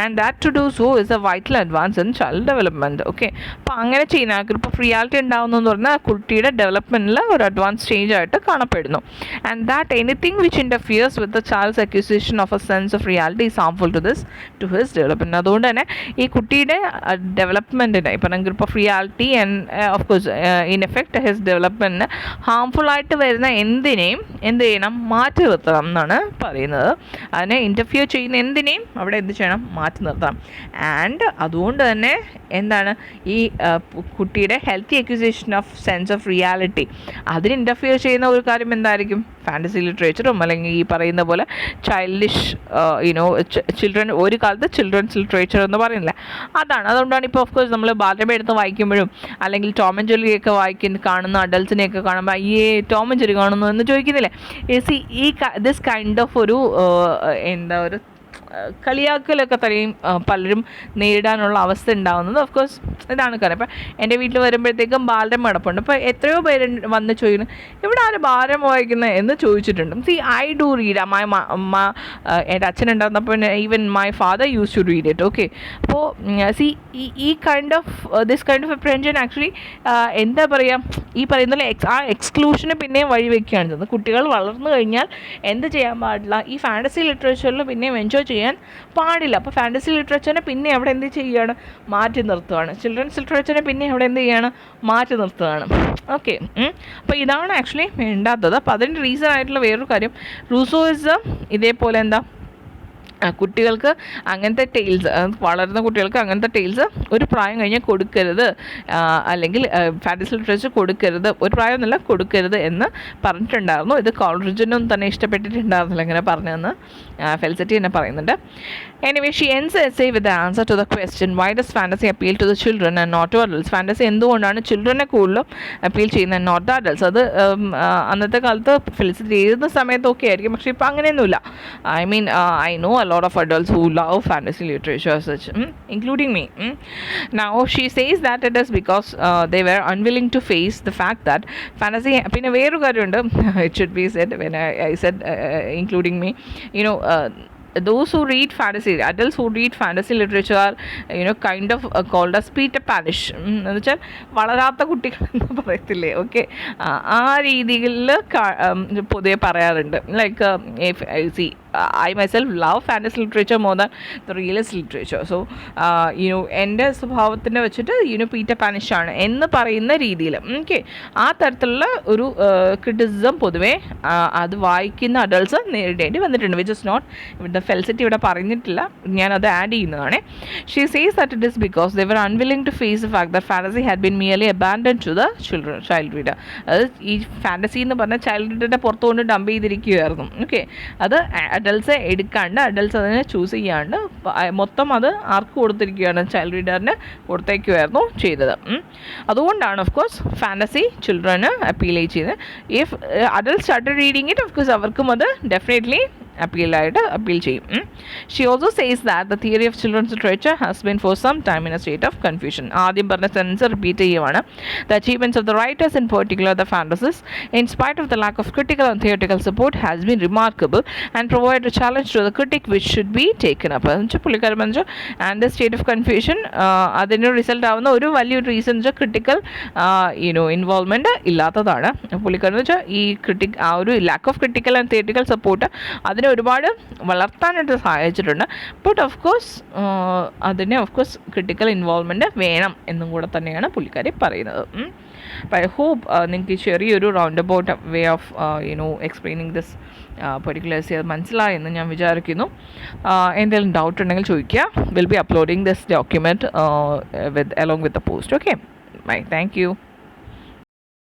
And that to do so is a vital advance in child development. Okay, അപ്പോൾ അങ്ങനെ ചെയ്യുന്ന ആ group of reality ഉണ്ടാവുന്നതെന്ന് പറഞ്ഞാൽ ആ കുട്ടിയുടെ ഡെവലപ്മെൻറ്റിൽ ഒരു അഡ്വാൻസ് സ്റ്റേജ് ആയിട്ട് കാണപ്പെടുന്നു. And that anything which ഇൻ്റർഫിയേഴ്സ് with the child's acquisition of a sense of reality is harmful to his development. അതുകൊണ്ട് തന്നെ ഈ കുട്ടിയുടെ ഡെവലപ്മെൻറ്റിന് ഇപ്പം group of reality and of course in effect his ഡെവലപ്മെൻറ്റിന് ഹാംഫുൾ ആയിട്ട് വരുന്ന എന്തിനേയും എന്ത് ചെയ്യണം? മാറ്റി നിർത്തണം എന്നാണ് പറയുന്നത്. അതിനെ ഇൻ്റർഫിയർ ചെയ്യുന്ന എന്തിനേയും അവിടെ എന്ത് ചെയ്യണം? മാറ്റി നിർത്തണം. ആൻഡ് അതുകൊണ്ട് തന്നെ എന്താണ് ഈ കുട്ടിയുടെ healthy acquisition of sense of reality അതിന് ഇൻ്റർഫിയർ ചെയ്യുന്ന ഒരു കാര്യം എന്തായിരിക്കും? ഫാൻറ്റസി ലിറ്ററേച്ചറും അല്ലെങ്കിൽ ഈ പറയുന്ന പോലെ ചൈൽഡിഷ് ചിൽഡ്രൻ, ഒരു കാലത്ത് ചിൽഡ്രൻസ് ലിറ്ററേച്ചർ എന്ന് പറയുന്നില്ല, അതാണ്. അതുകൊണ്ടാണ് ഇപ്പോൾ ഓഫ് കോഴ്സ് നമ്മൾ ബാലരമ എടുത്ത് വായിക്കുമ്പോഴും അല്ലെങ്കിൽ ടോം ആൻഡ് ജെറിയൊക്കെ കാണുന്ന അഡൽട്സിനെയൊക്കെ കാണുമ്പോൾ അയ്യേ ടോം ആൻഡ് ജെറി കാണുന്നു എന്ന് ചോദിക്കുന്നില്ലേ? ഈ ദിസ് കൈൻഡ് ഓഫ് ഒരു എന്താ ഒരു കളിയാക്കലൊക്കെ തന്നെയും പലരും നേരിടാനുള്ള അവസ്ഥ ഉണ്ടാകുന്നത്. ഓഫ് കോഴ്സ് ഇതാണ് കാരണം. ഇപ്പം എൻ്റെ വീട്ടിൽ വരുമ്പോഴത്തേക്കും ബാലരം കിടപ്പുണ്ട്. അപ്പോൾ എത്രയോ പേര് വന്ന് ചോദിക്കുന്നു, ഇവിടെ ആരും ഭാരം വായിക്കുന്നത് എന്ന് ചോദിച്ചിട്ടുണ്ട്. See I do read. എൻ്റെ അച്ഛനുണ്ടായിരുന്നപ്പോൾ even my father use to read it. Okay, അപ്പോൾ സി ഈ kind of this kind of apprehension actually എന്താ പറയുക, ഈ പറയുന്ന ആ എക്സ്ക്ലൂഷന് പിന്നെയും വഴിവെക്കുകയാണ് ചെയ്യുന്നത്. കുട്ടികൾ വളർന്നു കഴിഞ്ഞാൽ എന്ത് ചെയ്യാൻ പാടില്ല, ഈ ഫാൻറ്റസി ലിറ്ററേച്ചറിൽ പിന്നെയും എൻജോയ് ചെയ്യാൻ പാടില്ല. അപ്പോൾ ഫാൻറ്റസി ലിറ്ററേച്ചറിനെ പിന്നെ അവിടെ എന്ത് ചെയ്യുകയാണ്, മാറ്റി നിർത്തുകയാണ്. ചിൽഡ്രൻസ് ലിറ്ററേച്ചറിനെ പിന്നെ അവിടെ എന്ത് ചെയ്യുകയാണ്, മാറ്റി നിർത്തുകയാണ്. ഓക്കെ, അപ്പോൾ ഇതാണ് ആക്ച്വലി വേണ്ടാത്തത്. അപ്പോൾ അതിൻ്റെ റീസൺ ആയിട്ടുള്ള വേറൊരു കാര്യം, റൂസോയിസം ഇതേപോലെ എന്താ, കുട്ടികൾക്ക് അങ്ങനത്തെ ടെയിൽസ്, വളരുന്ന കുട്ടികൾക്ക് അങ്ങനത്തെ ടെയിൽസ് ഒരു പ്രായം കഴിഞ്ഞാൽ കൊടുക്കരുത്, അല്ലെങ്കിൽ ഫാൻറ്റസി ലിറ്ററേച്ചർ കൊടുക്കരുത്, ഒരു പ്രായം എന്നല്ല കൊടുക്കരുത് എന്ന് പറഞ്ഞിട്ടുണ്ടായിരുന്നു. ഇത് കോൾറിഡ്ജിനും തന്നെ ഇഷ്ടപ്പെട്ടിട്ടുണ്ടായിരുന്നില്ല ഇങ്ങനെ പറഞ്ഞതെന്ന് ഫെലിസിറ്റി തന്നെ പറയുന്നുണ്ട്. Anyway she ends the essay with the answer to the question why does fantasy appeal to the children and not to adults. Fantasy എന്തുകൊണ്ടാണ് ചിൽഡ്രനെ കൂടുതലും അപ്പീൽ ചെയ്യുന്നത്, നോട്ട് ദ അഡൾട്ട്സ്. അത് അന്നത്തെ കാലത്ത് ഫെലിസിറ്റി എഴുതുന്ന സമയത്തൊക്കെ ആയിരിക്കും, പക്ഷേ ഇപ്പോൾ അങ്ങനെയൊന്നുമില്ല. I mean I know a lot of adults who love fantasy literature such, including me. Now she says that it is because they were unwilling to face the fact that fantasy, പിന്നെ വേറൊരു കാര്യമുണ്ട്, it should be said when I said including me, you know, those who read fantasy, adults who read fantasy literature are kind of called as Peter Panish, എന്ന് വെച്ചാൽ വളരാത്ത കുട്ടികൾ എന്ന് പറയത്തില്ലേ. Okay, ആ രീതിയിൽ പൊതുവെ പറയാറുണ്ട്. Like C I myself love fantasy literature more than the realist literature. So എൻ്റെ സ്വഭാവത്തിനെ വെച്ചിട്ട് പീറ്റർ പാനിഷ് ആണ് എന്ന് പറയുന്ന രീതിയിൽ ഓക്കെ, ആ തരത്തിലുള്ള ഒരു ക്രിറ്റിസിസം പൊതുവേ അത് വായിക്കുന്ന അഡൾട്ട്സ് നേരിടേണ്ടി വന്നിട്ടുണ്ട്. വിച്ച് ഇസ് നോട്ട് ഇവിടെ ഫെലിസിറ്റി ഇവിടെ പറഞ്ഞിട്ടില്ല, ഞാനത് ആഡ് ചെയ്യുന്നതാണ്. She says that it is because they were unwilling to face the fact that fantasy had been merely abandon to the child reader. അത് ഈ ഫാൻറ്റസി എന്ന് പറഞ്ഞാൽ ചൈൽഡ് റീഡറിൻ്റെ പുറത്ത് കൊണ്ട് ഡംപ് ചെയ്തിരിക്കുകയായിരുന്നു. ഓക്കെ, അത് അഡൾട്ട്സ് എടുക്കാണ്ട്, അഡൾട്ട്സ് അതിനെ ചൂസ് ചെയ്യാണ്ട് മൊത്തം അത് ആർക്ക് കൊടുത്തിരിക്കുകയാണ്, ചൈൽഡ് റീഡറിന് കൊടുത്തേക്കുമായിരുന്നു ചെയ്തത്. അതുകൊണ്ടാണ് ഓഫ് കോഴ്സ് ഫാൻറ്റസി ചിൽഡ്രന് അപ്പീൽ ചെയ്ത്. If adults started reading it, of course അവർക്കും അത് ഡെഫിനറ്റ്ലി അപ്പീൽ ചെയ്യും. She also says that the theory of children's literature has been for some time in a state of confusion. ആദ്യം പറഞ്ഞ സെൻസ് റിപ്പീറ്റ് ചെയ്യുവാണ്. The achievements of the writers in particular the fantasies in spite of the lack of critical and theoretical support has been remarkable and provide A challenge to the critic which should be taken up. എന്ന് വെച്ചാൽ പുള്ളിക്കാരൻ പറഞ്ഞു and the state of confusion അതിന് result ആവുന്ന ഒരു വലിയൊരു reason വെച്ചാൽ critical involvement ഇല്ലാത്തതാണ്. പുള്ളിക്കാരൻ വെച്ചാൽ ഈ ആ ഒരു lakh of critical and theoretical support അതിന് ഒരുപാട് വളർത്താനായിട്ട് സഹായിച്ചിട്ടുണ്ട്. ബട്ട് ഓഫ് കോഴ്സ് അതിനെ ഓഫ് കോഴ്സ് ക്രിട്ടിക്കൽ ഇൻവോൾവ്മെൻറ്റ് വേണം എന്നും കൂടെ തന്നെയാണ് പുള്ളിക്കാരി പറയുന്നത്. അപ്പോൾ ഐ ഹോപ്പ് നിങ്ങൾക്ക് ചെറിയൊരു round about way of explaining this particulars അത് മനസ്സിലായെന്ന് ഞാൻ വിചാരിക്കുന്നു. എന്തെങ്കിലും ഡൗട്ട് ഉണ്ടെങ്കിൽ ചോദിക്കുക. Will be uploading this document along with the post. Okay, bye, thank U.